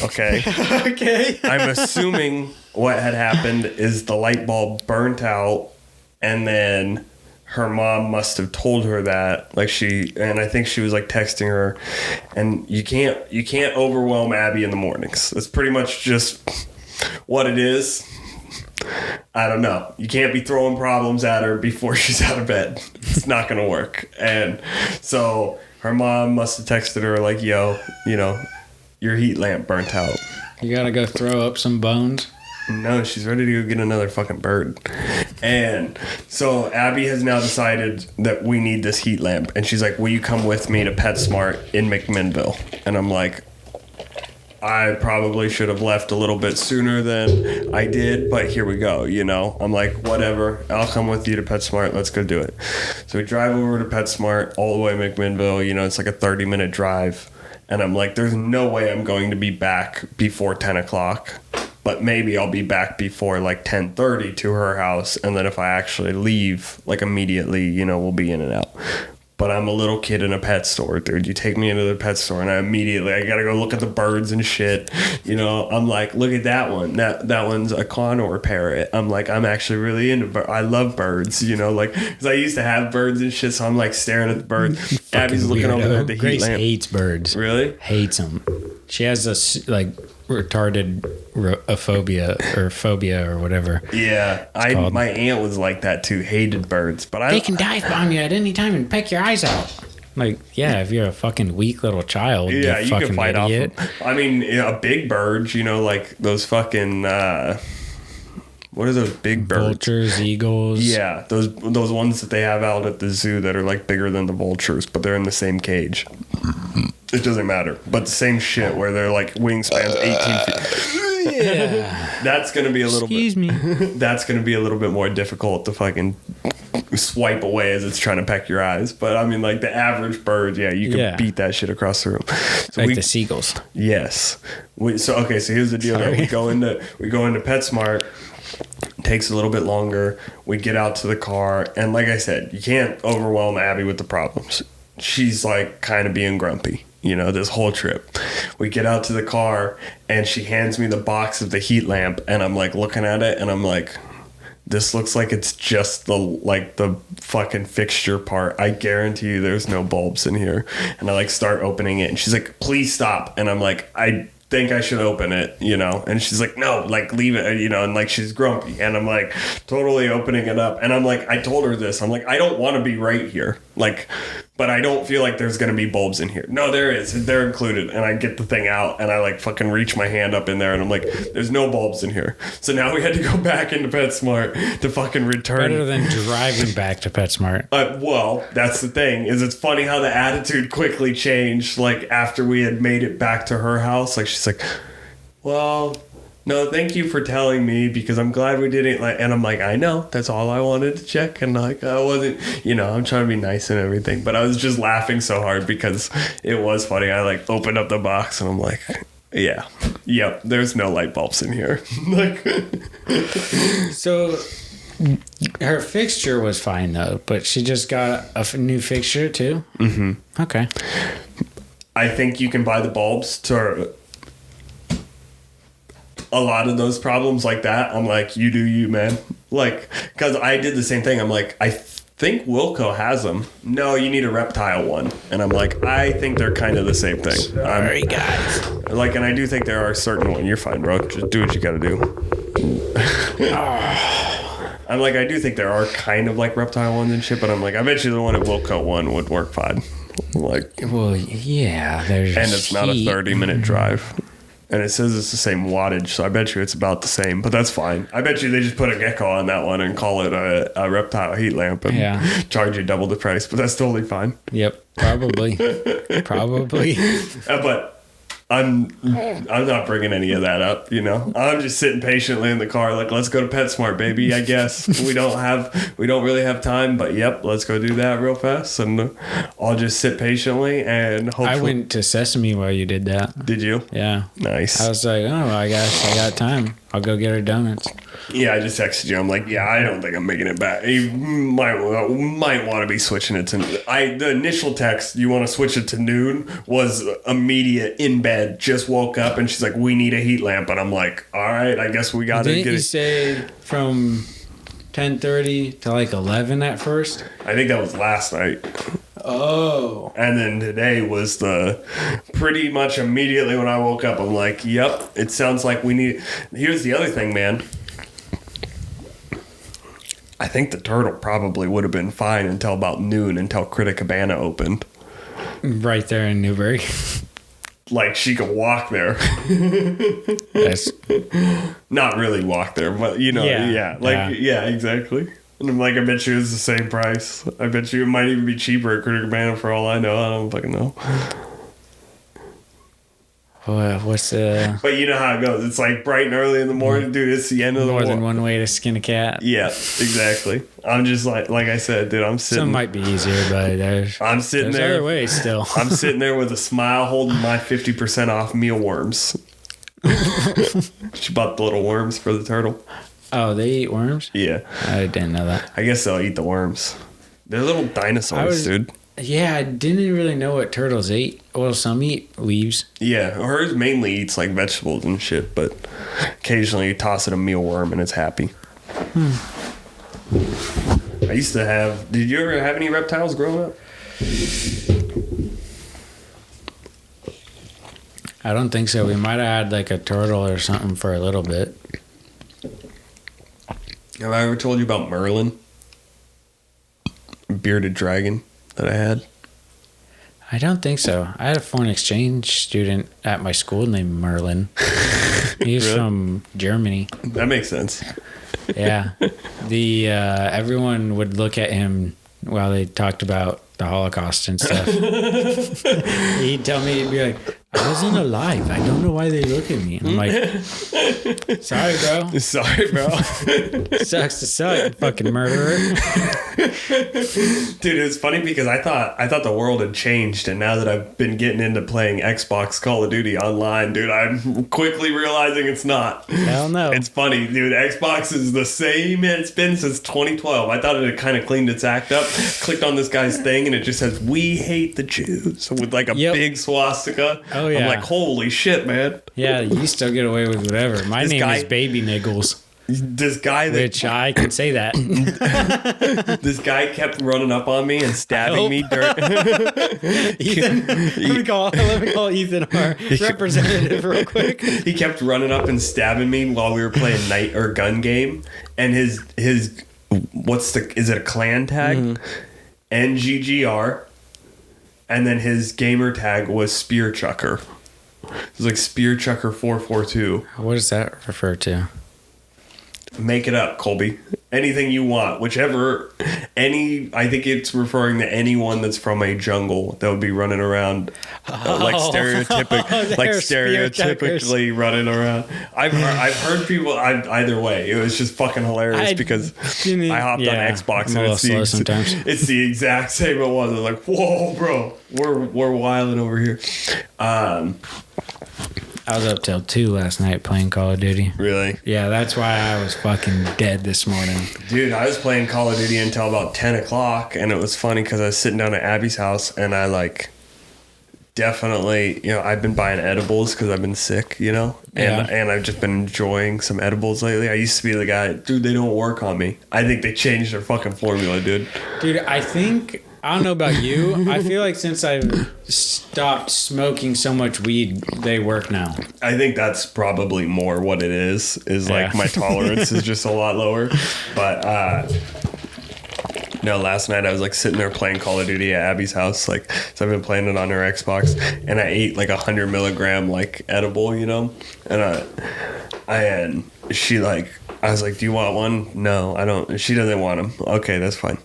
Okay. Okay. I'm assuming what had happened is the light bulb burnt out, and then her mom must have told her that. And I think she was like texting her, and you can't overwhelm Abby in the mornings. That's pretty much just what it is. I don't know. You can't be throwing problems at her before she's out of bed. It's not going to work. And so her mom must have texted her like, yo, your heat lamp burnt out. You got to go throw up some bones? No, she's ready to go get another fucking bird. And so Abby has now decided that we need this heat lamp. And she's like, will you come with me to PetSmart in McMinnville? And I'm like, I probably should have left a little bit sooner than I did, but here we go, I'm like, whatever, I'll come with you to PetSmart, let's go do it. So we drive over to PetSmart all the way to McMinnville, it's like a 30-minute drive, and I'm like, there's no way I'm going to be back before 10 o'clock, but maybe I'll be back before like 10:30 to her house, and then if I actually leave like immediately, we'll be in and out. But I'm a little kid in a pet store, dude. You take me into the pet store, and I gotta go look at the birds and shit. I'm like, look at that one. That one's a condor parrot. I'm like, I'm actually really into birds. I love birds, because I used to have birds and shit. So I'm like staring at the birds. Abby's looking over there at the Grace heat lamp. hates birds. Really? Hates them. She has this like retarded phobia or whatever. Yeah, my aunt was like that too. Hated birds, but they can dive bomb you at any time and peck your eyes out. Like, yeah, if you're a fucking weak little child, yeah, you can fight idiot. off them. I mean, a big bird, like those fucking what are those big birds? Vultures, eagles. Yeah, those ones that they have out at the zoo that are like bigger than the vultures, but they're in the same cage. It doesn't matter, but the same shit where they're like wingspans 18 feet. Yeah, that's gonna be a little. Excuse me. That's gonna be a little bit more difficult to fucking swipe away as it's trying to peck your eyes. But I mean, like the average bird, yeah, you can beat that shit across the room. So like the seagulls. Yes. So here's the deal. We go into PetSmart. Takes a little bit longer. We get out to the car, and like I said, you can't overwhelm Abby with the problems. She's like kind of being grumpy, this whole trip. We get out to the car, and she hands me the box of the heat lamp, and I'm like looking at it, and I'm like, this looks like it's just the fucking fixture part. I guarantee you there's no bulbs in here. And I like start opening it, and she's like, please stop. And I'm like, I think I should open it, and she's like, no, like leave it, and like she's grumpy, and I'm like totally opening it up, and I'm like, I told her this, I'm like, I don't want to be right here, like, but I don't feel like there's gonna be bulbs in here. No, there is, they're included. And I get the thing out, and I like fucking reach my hand up in there, and I'm like, there's no bulbs in here. So now we had to go back into PetSmart to fucking return. Better than driving back to PetSmart. Well, that's the thing, is it's funny how the attitude quickly changed, like after we had made it back to her house. Like she's like, well, no, thank you for telling me, because I'm glad we didn't, like, and I'm like, I know, that's all I wanted to check, and like I wasn't, I'm trying to be nice and everything, but I was just laughing so hard because it was funny. I like opened up the box, and I'm like, yep, there's no light bulbs in here. Like, so her fixture was fine though, but she just got a new fixture too. Mm-hmm. Okay. I think you can buy the bulbs to a lot of those problems like that. I'm like, you do you, man. Like, because I did the same thing. I'm like, I think Wilco has them. No, you need a reptile one. And I'm like, I think they're kind of the same thing. Sorry, guys. Like, and I do think there are certain ones. You're fine, bro. Just do what you gotta do. I'm like, I do think there are kind of like reptile ones and shit, but I'm like, I bet you the one at Wilco one would work fine. Like, well, yeah, there's, and it's not a 30-minute drive. And it says it's the same wattage, so I bet you it's about the same, but that's fine. I bet you they just put a gecko on that one and call it a reptile heat lamp and charge you double the price, but that's totally fine. Yep, probably. But I'm not bringing any of that up, I'm just sitting patiently in the car like, let's go to PetSmart, baby. I guess we don't really have time, but yep, let's go do that real fast, and I'll just sit patiently and hopefully. I went to Sesame while you did that. Did you? Yeah. Nice. I was like, oh, I guess I got time. I'll go get her donuts. Yeah, I just texted you. I'm like, yeah, I don't think I'm making it back. You might want to be switching it to. The initial text, you want to switch it to noon, was immediate in bed. Just woke up, and she's like, we need a heat lamp, and I'm like, all right, I guess we got to get it. Didn't you say from 10:30 to like 11 at first? I think that was last night. Oh. And then today was the pretty much immediately when I woke up, I'm like, yep, it sounds like we need. Here's the other thing, man. I think the turtle probably would have been fine until about noon, until Critter Cabana opened. Right there in Newbury. Like she could walk there. Yes. Not really walk there, but yeah, exactly. And I'm like, I bet you it's the same price. I bet you it might even be cheaper at Critter Cabana for all I know. I don't fucking know. What's the... But you know how it goes. It's like bright and early in the morning, dude. It's the end of the More than one way to skin a cat. Yeah, exactly. I'm just like I said, dude, I'm sitting... Some might be easier, but there's other ways still. I'm sitting there with a smile holding my 50% off mealworms. She bought the little worms for the turtle. Oh, they eat worms? Yeah. I didn't know that. I guess they'll eat the worms. They're little dinosaurs, dude. Yeah, I didn't really know what turtles ate. Well, some eat leaves. Yeah, hers mainly eats like vegetables and shit, but occasionally you toss it a mealworm and it's happy. I used to have... Did you ever have any reptiles growing up? I don't think so. We might have had like a turtle or something for a little bit. Have I ever told you about Merlin? Bearded dragon that I had? I don't think so. I had a foreign exchange student at my school named Merlin. He's really? From Germany. That makes sense. Yeah. Everyone would look at him while they talked about the Holocaust and stuff. He'd tell me, he'd be like, I wasn't alive. I don't know why they look at me. And I'm like, sorry, bro. Sorry, bro. Sucks to suck, you fucking murderer. Dude, it's funny because I thought the world had changed, and now that I've been getting into playing Xbox Call of Duty online, dude, I'm quickly realizing it's not. Hell no. It's funny, dude. Xbox is the same it's been since 2012. I thought it had kind of cleaned its act up. Clicked on this guy's thing, and it just says, "We hate the Jews," with like a big swastika. Oh, yeah. I'm like, holy shit, man. Yeah, you still get away with whatever. My name is Baby Niggles. This guy which I can say that. This guy kept running up on me and stabbing me during Ethan, let me call Ethan, our representative, real quick. He kept running up and stabbing me while we were playing night or gun game, and his is it a clan tag? Mm-hmm. NGGR, and then his gamer tag was Spear Chucker. It was like Spear Chucker 442. What does that refer to? Make it up, Colby. Anything you want. Whichever. I think it's referring to anyone that's from a jungle that would be running around stereotypically running around. I've heard people either way. It was just fucking hilarious because I hopped on Xbox and it's the exact same it was. I was like, whoa, bro. We're wilding over here. I was up till 2 last night playing Call of Duty. Really? Yeah, that's why I was fucking dead this morning. Dude, I was playing Call of Duty until about 10 o'clock, and it was funny because I was sitting down at Abby's house, and I definitely, I've been buying edibles because I've been sick, and I've just been enjoying some edibles lately. I used to be the guy, dude, they don't work on me. I think they changed their fucking formula, dude. Dude, I don't know about you. I feel like since I've stopped smoking so much weed, they work now. I think that's probably more what it is like my tolerance is just a lot lower. But no, last night I was like sitting there playing Call of Duty at Abby's house. So I've been playing it on her Xbox, and I ate like 100 milligram edible, and she I was like, do you want one? No, I don't. She doesn't want them. Okay, that's fine.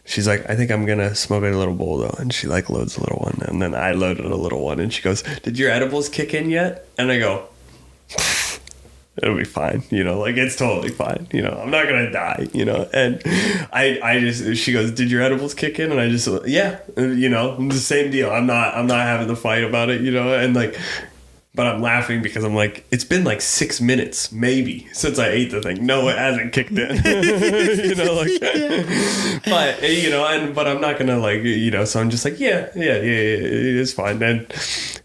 She's like, I think I'm going to smoke a little bowl, though. And she, loads a little one. And then I loaded a little one. And she goes, did your edibles kick in yet? And I go, it'll be fine. It's totally fine. I'm not going to die, And she goes, did your edibles kick in? And I just, yeah, the same deal. I'm not having the fight about it, and but I'm laughing because I'm like, it's been 6 minutes, maybe, since I ate the thing. No, it hasn't kicked in. But I'm not gonna so I'm just like, yeah, it's fine. Then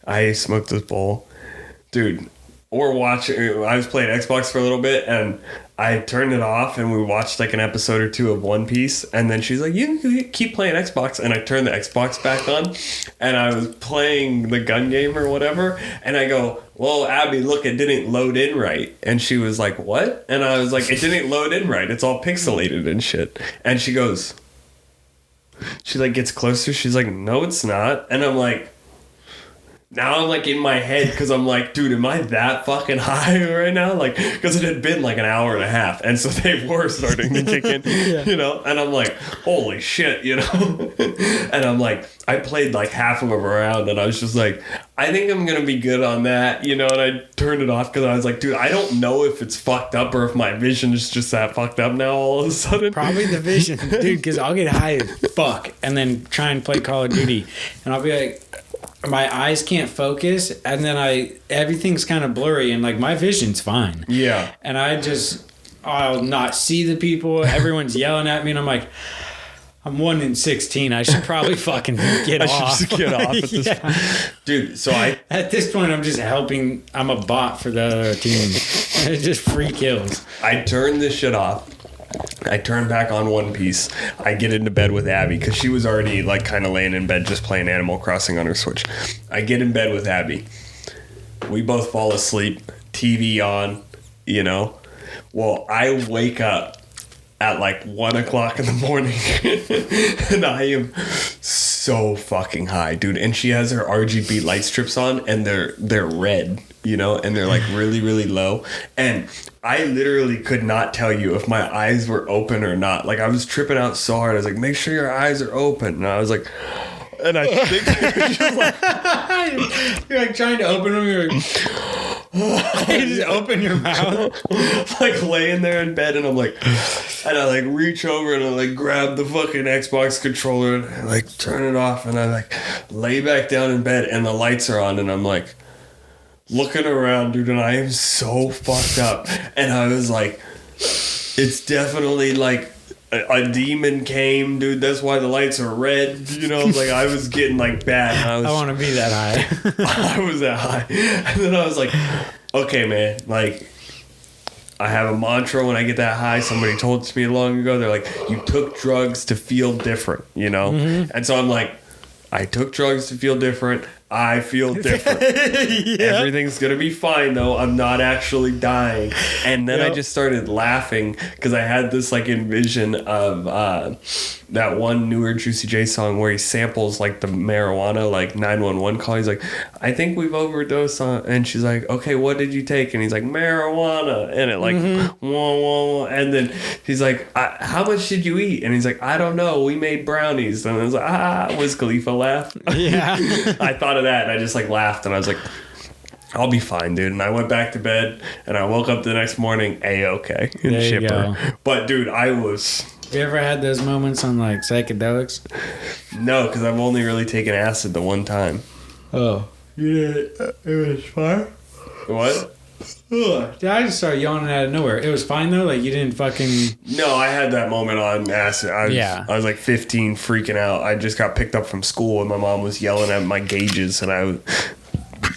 I smoked this bowl, dude. I was playing Xbox for a little bit, and I turned it off, and we watched an episode or two of One Piece, and then she's like, you can keep playing Xbox, and I turned the Xbox back on, and I was playing the gun game or whatever, and I go, well, Abby, look, it didn't load in right. And she was like, what? And I was like, it didn't load in right. It's all pixelated and shit. And she goes, she gets closer, she's like, no, it's not. And I'm like, now I'm in my head because I'm like, dude, am I that fucking high right now? Because it had been an hour and a half, and so they were starting to kick in, And I'm like, holy shit, And I'm like, I played half of them around, and I was just like, I think I'm gonna be good on that, And I turned it off because I was like, dude, I don't know if it's fucked up or if my vision is just that fucked up now all of a sudden. Probably the vision, dude, because I'll get high as fuck and then try and play Call of Duty, and I'll be like, my eyes can't focus, and then everything's kind of blurry, and my vision's fine. Yeah. And I'll not see the people. Everyone's yelling at me, and I'm like, I'm 1 in 16. I should probably fucking get off. I should just get off at this point. Dude, so at this point, I'm just helping. I'm a bot for the other team. It's just free kills. I turned this shit off. I turn back on One Piece. I get into bed with Abby because she was already kind of laying in bed just playing Animal Crossing on her Switch. I get in bed with Abby. We both fall asleep, TV on, you know. Well, I wake up at like 1 o'clock in the morning and I am so fucking high, dude. And she has her RGB light strips on and they're red, you know, and they're like really, really low. And I literally could not tell you if my eyes were open or not. Like I was tripping out so hard. I was like, make sure your eyes are open. And I was like, and I think you're like trying to open them. You're like, you just open your mouth. Like laying there in bed and I'm like, and I like reach over and I like grab the fucking Xbox controller and I like turn it off and I like lay back down in bed and the lights are on and I'm like looking around, dude, and I am so fucked up. And I was like, it's definitely like a demon came, dude. That's why the lights are red. You know, like I was getting like bad. And I want to be that high. I was that high. And then I was like, okay, man, like I have a mantra when I get that high. Somebody told it to me long ago. They're like, you took drugs to feel different, you know? Mm-hmm. And so I'm like, I took drugs to feel different. I feel different. Yeah. Everything's going to be fine, though. I'm not actually dying. And then I just started laughing because I had this like envision of that one newer Juicy J song where he samples like the marijuana, like 911 call. He's like, I think we've overdosed on. And she's like, okay, what did you take? And he's like, marijuana. And it like, whoa, whoa. And then he's like, how much did you eat? And he's like, I don't know. We made brownies. And I was like, Wiz Khalifa laughed. Yeah. I thought of that and I just like laughed and I was like, I'll be fine, dude. And I went back to bed and I woke up the next morning A-okay and chipper. But dude, I was... You ever had those moments on like psychedelics? No, because I've only really taken acid the one time. Oh. Yeah, it was fine? What? I just started yawning out of nowhere. It was fine though? Like you didn't fucking... No, I had that moment on acid. I was like 15 freaking out. I just got picked up from school and my mom was yelling at my gauges and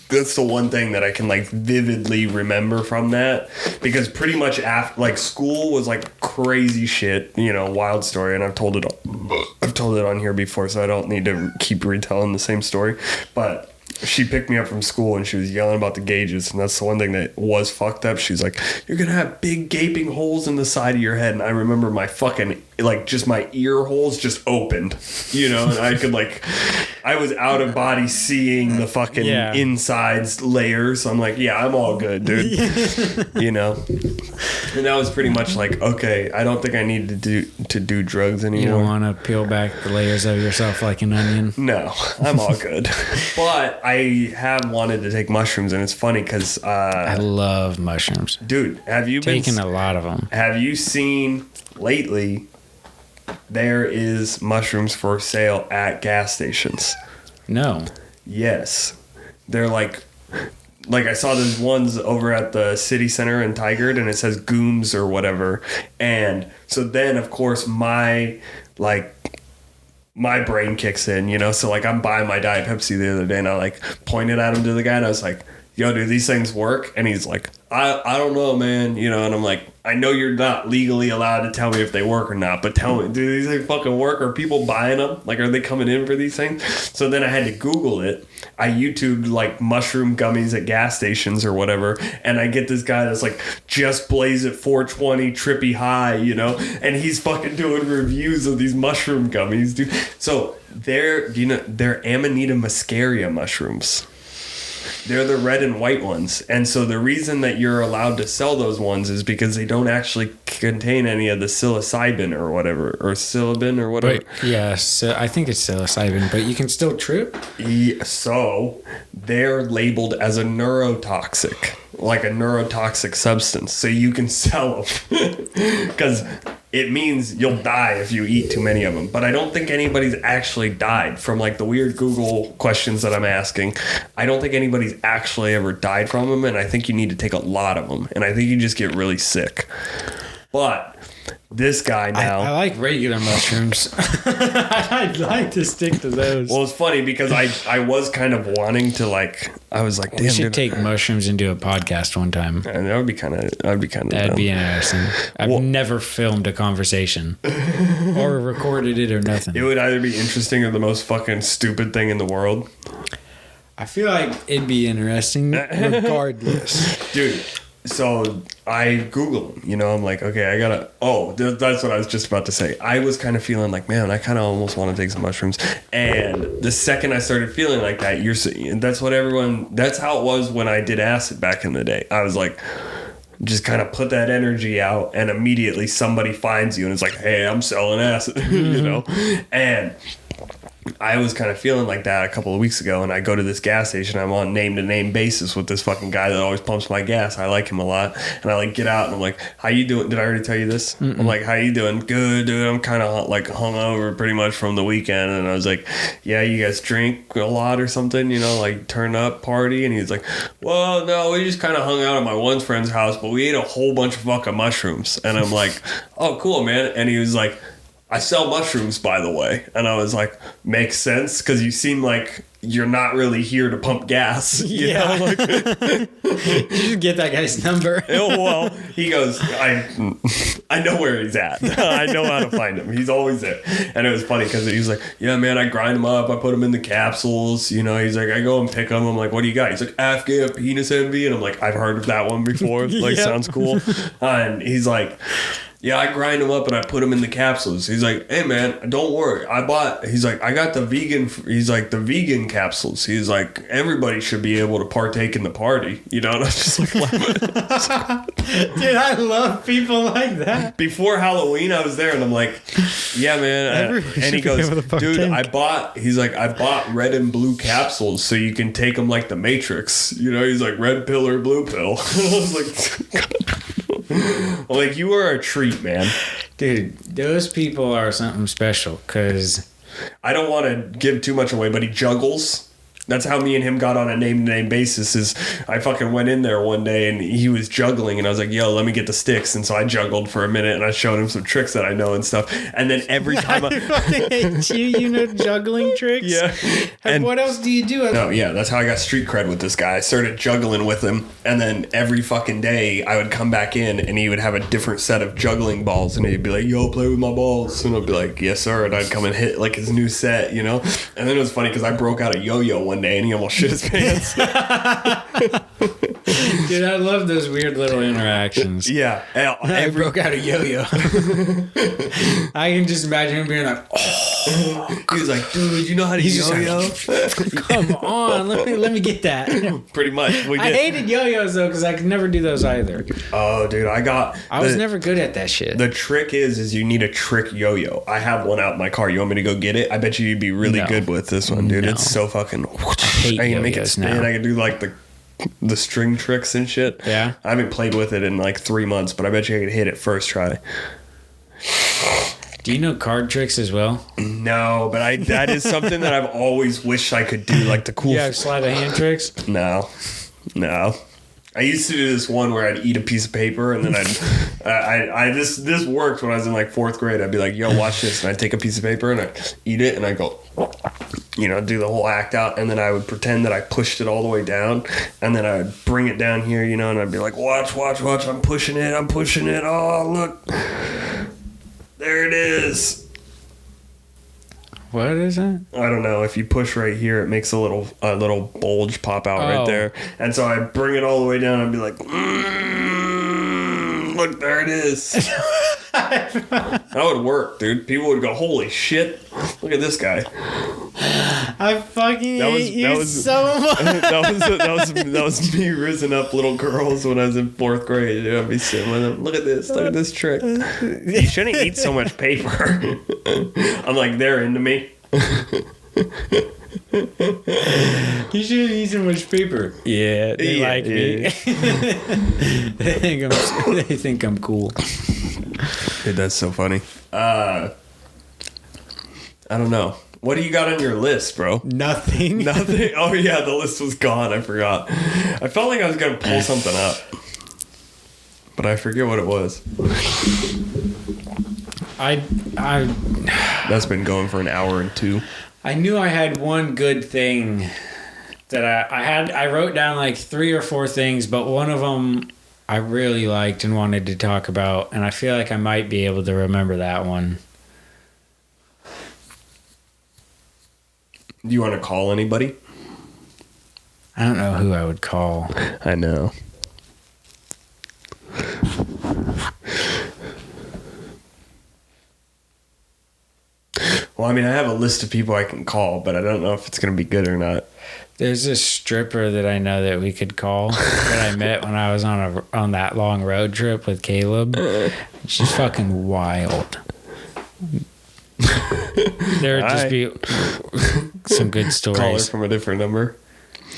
that's the one thing that I can like vividly remember from that because pretty much after like school was like crazy shit, you know, wild story. And I've told it on here before, so I don't need to keep retelling the same story, but she picked me up from school and she was yelling about the gauges. And that's the one thing that was fucked up. She's like, you're going to have big gaping holes in the side of your head. And I remember my fucking, like just my ear holes just opened, you know, and I could like, I was out of body seeing the fucking insides layers. So I'm like, yeah, I'm all good, dude. You know? And that was pretty much like, okay, I don't think I need to do drugs anymore. You don't want to peel back the layers of yourself like an onion? No, I'm all good. But I have wanted to take mushrooms, and it's funny because I love mushrooms, dude. Have you taken a lot of them? Have you seen lately? There is mushrooms for sale at gas stations. No. Yes, they're like I saw those ones over at the city center in Tigard, and it says Gooms or whatever. And so then, of course, my brain kicks in, you know? So, like, I'm buying my Diet Pepsi the other day, and I, like, pointed at him to the guy, and I was like, yo, do these things work? And he's like, I don't know, man. You know, and I'm like, I know you're not legally allowed to tell me if they work or not, but tell me, do these things fucking work? Are people buying them? Like, are they coming in for these things? So then I had to Google it. I YouTubed, like, mushroom gummies at gas stations or whatever, and I get this guy that's like, just blaze at 420, trippy high, you know? And he's fucking doing reviews of these mushroom gummies, dude. So they're Amanita muscaria mushrooms. They're the red and white ones. And so the reason that you're allowed to sell those ones is because they don't actually contain any of the psilocybin or whatever, or psilocybin or whatever. But, yeah, so I think it's psilocybin, but you can still trip? Yeah, so they're labeled as a neurotoxic, like a neurotoxic substance. So you can sell them because it means you'll die if you eat too many of them. But I don't think anybody's actually died from like the weird Google questions that I'm asking. I don't think anybody's actually ever died from them. And I think you need to take a lot of them. And I think you just get really sick. But this guy now... I like regular mushrooms. I'd like to stick to those. Well, it's funny because I was kind of wanting to like... I was like, damn, we should take mushrooms and do a podcast one time. And that would be kind of... That'd be interesting. I've never filmed a conversation or recorded it or nothing. It would either be interesting or the most fucking stupid thing in the world. I feel like it'd be interesting regardless. Dude, so I Google him, you know, I'm like, okay, I gotta, that's what I was just about to say. I was kind of feeling like, man, I kind of almost want to take some mushrooms. And the second I started feeling like that, that's how it was when I did acid back in the day. I was like, just kind of put that energy out and immediately somebody finds you and it's like, hey, I'm selling acid, you know? And I was kind of feeling like that a couple of weeks ago, and I go to this gas station. I'm on name-to-name basis with this fucking guy that always pumps my gas. I like him a lot, and I like get out, and I'm like, how you doing? Did I already tell you this? Mm-mm. I'm like, how you doing? Good, dude. I'm kind of like hungover pretty much from the weekend, and I was like, yeah, you guys drink a lot or something, you know, like turn up party? And he's like, well, no, we just kind of hung out at my one friend's house, but we ate a whole bunch of fucking mushrooms. And I'm like, oh, cool, man. And he was like, I sell mushrooms, by the way. And I was like, makes sense, because you seem like you're not really here to pump gas. You know? Like, you should get that guy's number. Well, he goes, I know where he's at. I know how to find him. He's always there. And it was funny because he was like, yeah, man, I grind them up. I put them in the capsules. You know, he's like, I go and pick them. I'm like, what do you got? He's like, Afghan penis envy. And I'm like, I've heard of that one before. Like, sounds cool. And he's like, yeah, I grind them up and I put them in the capsules. He's like, hey, man, don't worry. I got the vegan capsules. He's like, everybody should be able to partake in the party. You know, and I was just like, dude, I love people like that. Before Halloween, I was there and I'm like, yeah, man. And he goes, dude, I bought red and blue capsules so you can take them like the Matrix. You know, he's like, red pill or blue pill. And I was like, like, you are a treat, man. Dude, those people are something special, because I don't want to give too much away, but he juggles. That's how me and him got on a name-to-name basis. Is I fucking went in there one day and he was juggling and I was like, yo, let me get the sticks. And so I juggled for a minute and I showed him some tricks that I know and stuff. And then every time I fucking hate you know juggling tricks? Yeah. And what else do you do? No, yeah, that's how I got street cred with this guy. I started juggling with him, and then every fucking day I would come back in and he would have a different set of juggling balls and he'd be like, yo, play with my balls. And I'd be like, yes, sir. And I'd come and hit like his new set, you know? And then it was funny because I broke out a yo-yo one day and he almost shit his pants. Dude, I love those weird little interactions. Yeah. I broke out a yo-yo. I can just imagine him being like, oh. He was like, dude, you know how to yo-yo? Come on, let me get that. Pretty much. I hated yo-yos though, because I could never do those either. Oh, dude, I was never good at that shit. The trick is you need a trick yo-yo. I have one out in my car. You want me to go get it? I bet you'd be really good with this one, dude. No. It's so fucking... I can make it spin. I can do like the string tricks and shit. Yeah. I haven't played with it in like 3 months, but I bet you I could hit it first try. Do you know card tricks as well? No, but that is something that I've always wished I could do, like the cool... Yeah, sleight of hand tricks? No. I used to do this one where I'd eat a piece of paper and then this worked when I was in like 4th grade. I'd be like, yo, watch this. And I'd take a piece of paper and I'd eat it and I'd go, you know, do the whole act out. And then I would pretend that I pushed it all the way down. And then I would bring it down here, you know, and I'd be like, watch. I'm pushing it. Oh, look. There it is. What is that? I don't know. If you push right here, it makes a little bulge pop out right there. And so I bring it all the way down and be like, look, there it is. That would work, dude. People would go, holy shit, look at this guy. I fucking hate you so much. That was me rizzing up little girls when I was in 4th grade. Dude, I'd be sitting with them. Look at this trick. You shouldn't eat so much paper. I'm like, they're into me. You shouldn't eat so much paper. Yeah, they like me. They think I'm cool. Dude, that's so funny. I don't know. What do you got on your list, bro? Nothing. Oh, yeah, the list was gone. I forgot. I felt like I was going to pull something up. But I forget what it was. That's been going for an hour and 2. I knew I had one good thing that I wrote down like 3 or 4 things, but one of them I really liked and wanted to talk about, and I feel like I might be able to remember that one. Do you want to call anybody? I don't know who I would call. I know. Well, I mean, I have a list of people I can call, but I don't know if it's going to be good or not. There's this stripper that I know that we could call that I met when I was on that long road trip with Caleb. She's fucking wild. There would just be some good stories. Call her from a different number.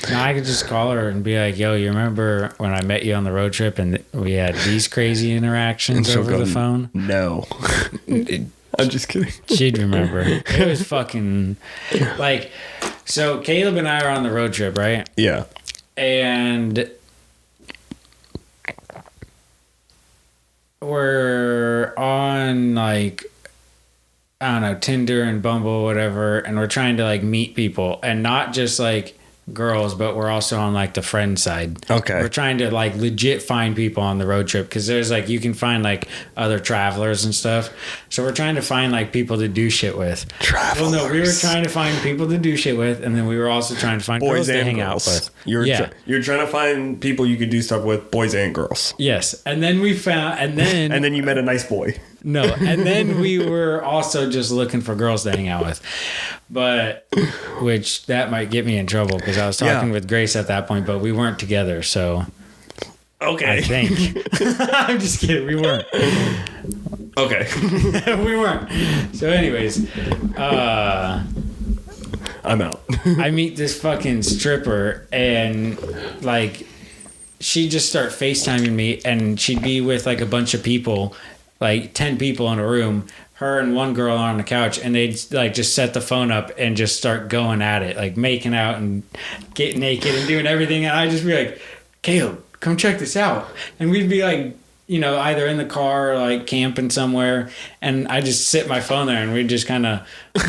No, I could just call her and be like, yo, you remember when I met you on the road trip and we had these crazy interactions over the phone? No. I'm just kidding. She'd remember. It was fucking like, so Caleb and I are on the road trip, right? Yeah. And we're on like, I don't know, Tinder and Bumble, whatever. And we're trying to like meet people and not just like girls, but we're also on like the friend side. Okay. We're trying to like legit find people on the road trip because there's like, you can find like other travelers and stuff. So we're trying to find like people to do shit with. Travelers. Well, no, we were trying to find people to do shit with, and then we were also trying to find boys girls to and hang girls. out with. You're trying to find people you could do stuff with, boys and girls. Yes. And then we found, and then you met a nice boy. No, and then we were also just looking for girls to hang out with, but which that might get me in trouble because I was talking with Grace at that point, but we weren't together, so okay. I think I'm just kidding, we weren't. Okay, we weren't. So, anyways, I'm out. I meet this fucking stripper and like she'd just start FaceTiming me, and she'd be with like a bunch of people. Like 10 people in a room, her and one girl on the couch, and they'd like just set the phone up and just start going at it, like making out and getting naked and doing everything. And I'd just be like, Caleb, come check this out. And we'd be like, you know, either in the car or like camping somewhere. And I just sit my phone there and we'd just kind of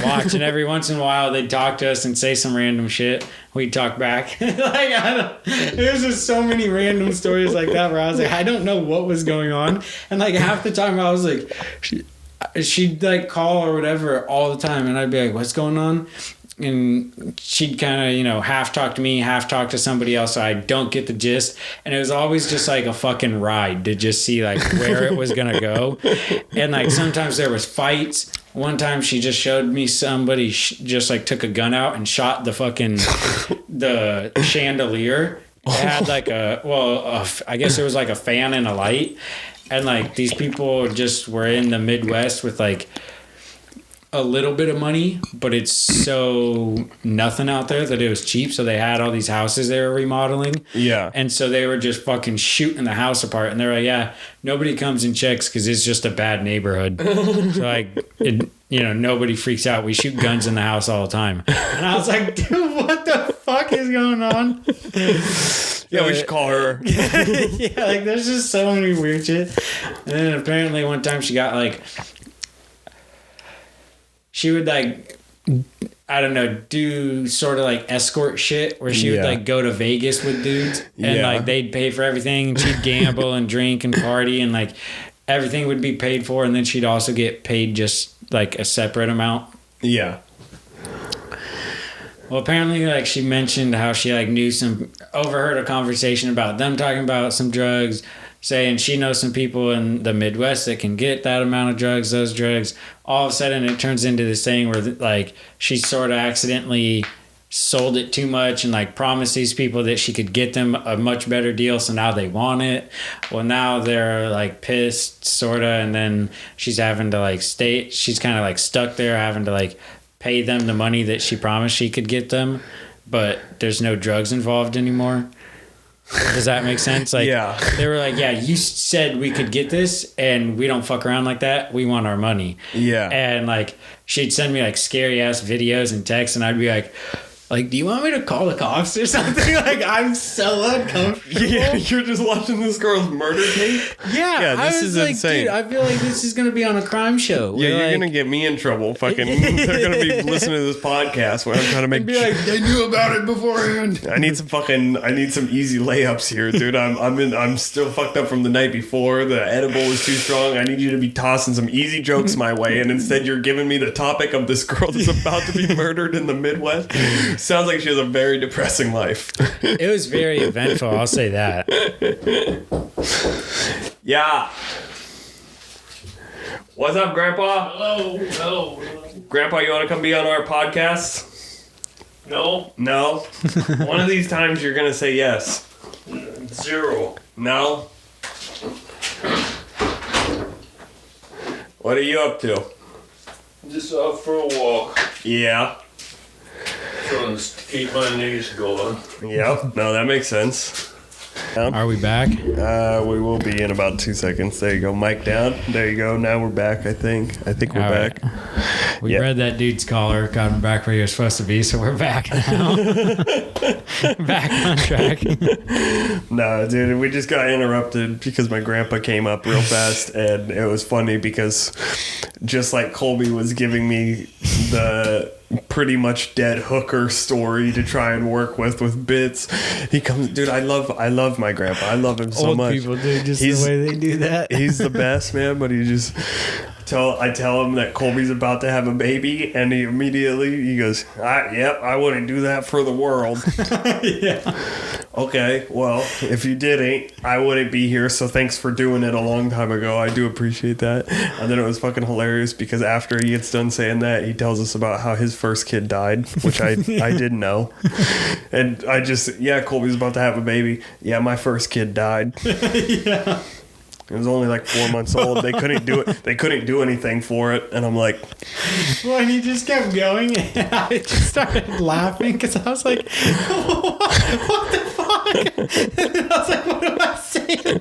watch. And every once in a while they'd talk to us and say some random shit. We'd talk back. There's just so many random stories like that where I was like, I don't know what was going on. And like half the time I was like, she'd like call or whatever all the time. And I'd be like, what's going on? And she'd kind of, you know, half talk to me, half talk to somebody else, so I don't get the gist. And it was always just like a fucking ride to just see like where it was gonna go. And like sometimes there was fights. One time she just showed me somebody just like took a gun out and shot the fucking the chandelier. It had like I guess it was like a fan and a light. And like these people just were in the Midwest with like a little bit of money, but it's so nothing out there that it was cheap. So they had all these houses they were remodeling. Yeah. And so they were just fucking shooting the house apart. And they're like, yeah, nobody comes and checks because it's just a bad neighborhood. So like, nobody freaks out. We shoot guns in the house all the time. And I was like, dude, what the fuck is going on? Yeah, we should call her. Yeah, like there's just so many weird shit. And then apparently one time she got like, she would like, I don't know, do sort of like escort shit where she would like go to Vegas with dudes and like they'd pay for everything. She'd gamble and drink and party and like everything would be paid for. And then she'd also get paid just like a separate amount. Yeah. Well, apparently like she mentioned how she like overheard a conversation about them talking about some drugs, saying she knows some people in the Midwest that can get that amount of drugs, those drugs. All of a sudden it turns into this thing where like she sort of accidentally sold it too much and like promised these people that she could get them a much better deal. So now they want it. Well, now they're like pissed sort of. And then she's having to like she's kind of like stuck there having to like pay them the money that she promised she could get them. But there's no drugs involved anymore. Does that make sense? Like, yeah. They were like, yeah, you said we could get this and we don't fuck around like that. We want our money. Yeah. And like, she'd send me like scary ass videos and texts and I'd be like, do you want me to call the cops or something? Like, I'm so uncomfortable. Yeah, you're just watching this girl's murder tape? Yeah, this is like, insane. Dude, I feel like this is going to be on a crime show. Yeah, you're like, going to get me in trouble. Fucking, they're going to be listening to this podcast where I'm trying to make... Be like, they knew about it beforehand. I need some easy layups here, dude. I'm still fucked up from the night before. The edible was too strong. I need you to be tossing some easy jokes my way, and instead you're giving me the topic of this girl that's about to be murdered in the Midwest. Sounds like she has a very depressing life. It was very eventful, I'll say that. Yeah. What's up, Grandpa? Hello. Grandpa, you want to come be on our podcast? No. No? One of these times you're going to say yes. 0. No? What are you up to? Just out for a walk. Yeah. Trying to keep my knees going. Yep. No, that makes sense. Are we back? We will be in about 2 seconds. There you go. Mic down. There you go. Now we're back, I think. I think we're All back. Right. We read that dude's collar, got him back where he was supposed to be, so we're back now. Back on track. No, dude, we just got interrupted because my grandpa came up real fast, and it was funny because just like Colby was giving me the pretty much dead hooker story to try and work with bits, he comes, dude, I love my grandpa. I love him so Old much. People do just the way they do that. He's the best, man, but he just I tell him that Colby's about to have a baby, and he goes, I wouldn't do that for the world. Yeah. Okay, well, if you didn't, I wouldn't be here, so thanks for doing it a long time ago. I do appreciate that. And then it was fucking hilarious because after he gets done saying that, he tells us about how his first kid died, which I didn't know. And I just, Colby's about to have a baby. Yeah, my first kid died. Yeah. It was only like 4 months old. They couldn't do it. They couldn't do anything for it. And I'm like, well, and he just kept going, and I just started laughing because I was like, what the fuck? And I was like, what am I saying?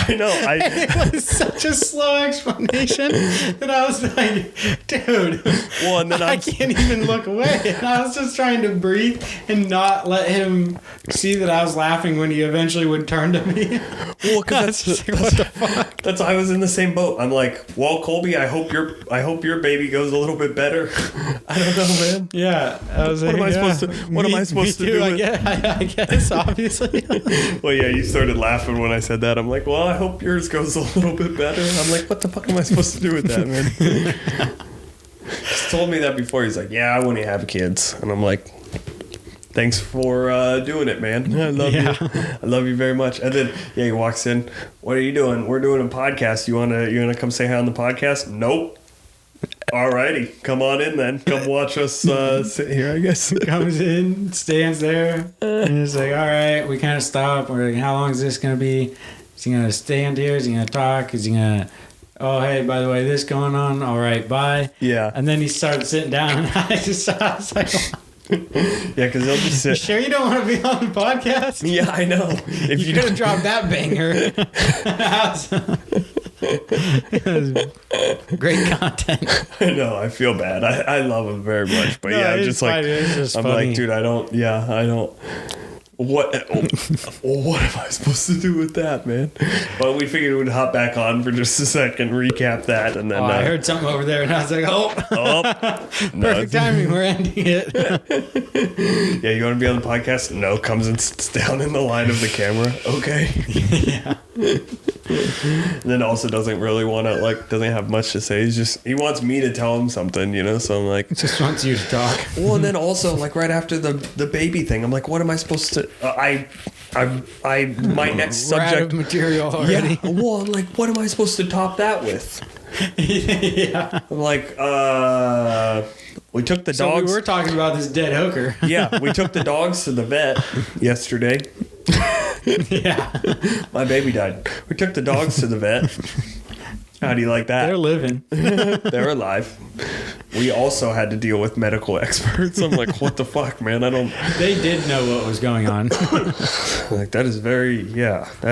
I know. It was such a slow explanation that I was like, dude, Well, and then I can't even look away. And I was just trying to breathe and not let him see that I was laughing when he eventually would turn to me. Well, because what the fuck? That's I was in the same boat. I'm like, well, Colby, I hope your baby goes a little bit better. I don't know, man. Yeah, I was What like, am I supposed to? What am I supposed to do? I guess, obviously. Well, yeah, you started laughing when I said that. I'm like, well, I hope yours goes a little bit better. I'm like, what the fuck am I supposed to do with that, man? He's told me that before. He's like, yeah, I want to have kids, and I'm like, thanks for doing it, man. I love you. I love you very much. And then he walks in. What are you doing? We're doing a podcast. You wanna come say hi on the podcast? Nope. Alrighty, come on in then. Come watch us sit here, I guess. Comes in, stands there, and it's like, all right, we kind of stop. We're like, how long is this gonna be? Is he gonna stand here? Is he gonna talk? Is he gonna? Oh, hey, by the way, this going on. All right, bye. Yeah. And then he started sitting down, and I was like. Yeah, because they'll just sit. You sure you don't want to be on the podcast? Yeah, I know. If you could have dropped that banger. It was great content. I know. I feel bad. I love him very much, but No, yeah, it's just like fine. It's just I'm funny. like, dude, I don't. What am I supposed to do with that, man? But we figured we'd hop back on for just a second, recap that, and then I heard something over there, and I was like, perfect timing. We're ending it. Yeah, you want to be on the podcast? No, comes and sits down in the line of the camera. Okay. Yeah. And then also doesn't really want to, doesn't have much to say. He wants me to tell him something, so I'm like, Just wants you to talk. well, and then also right after the baby thing, I'm like, what am I supposed to? My next We're out subject of material already. Yeah. Well, I'm like, what am I supposed to top that with? Yeah. I'm like, we took the So dogs. we were talking about this dead hooker. Yeah, we took the dogs to the vet yesterday. Yeah. My baby died. We took the dogs to the vet. How do you like that? They're living. They're alive. We also had to deal with medical experts. I'm like, what the fuck, man? They did know what was going on. Like, that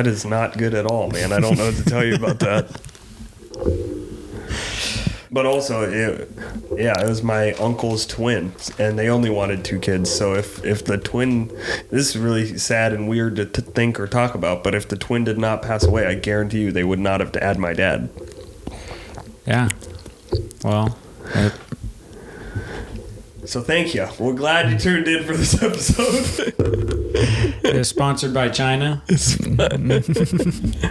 is not good at all, man. I don't know what to tell you about that. But also, it was my uncle's twin, and they only wanted 2 kids. So if the twin, this is really sad and weird to think or talk about, but if the twin did not pass away, I guarantee you they would not have had my dad. Yeah. Well. So thank you. We're glad you tuned in for this episode. It's sponsored by China.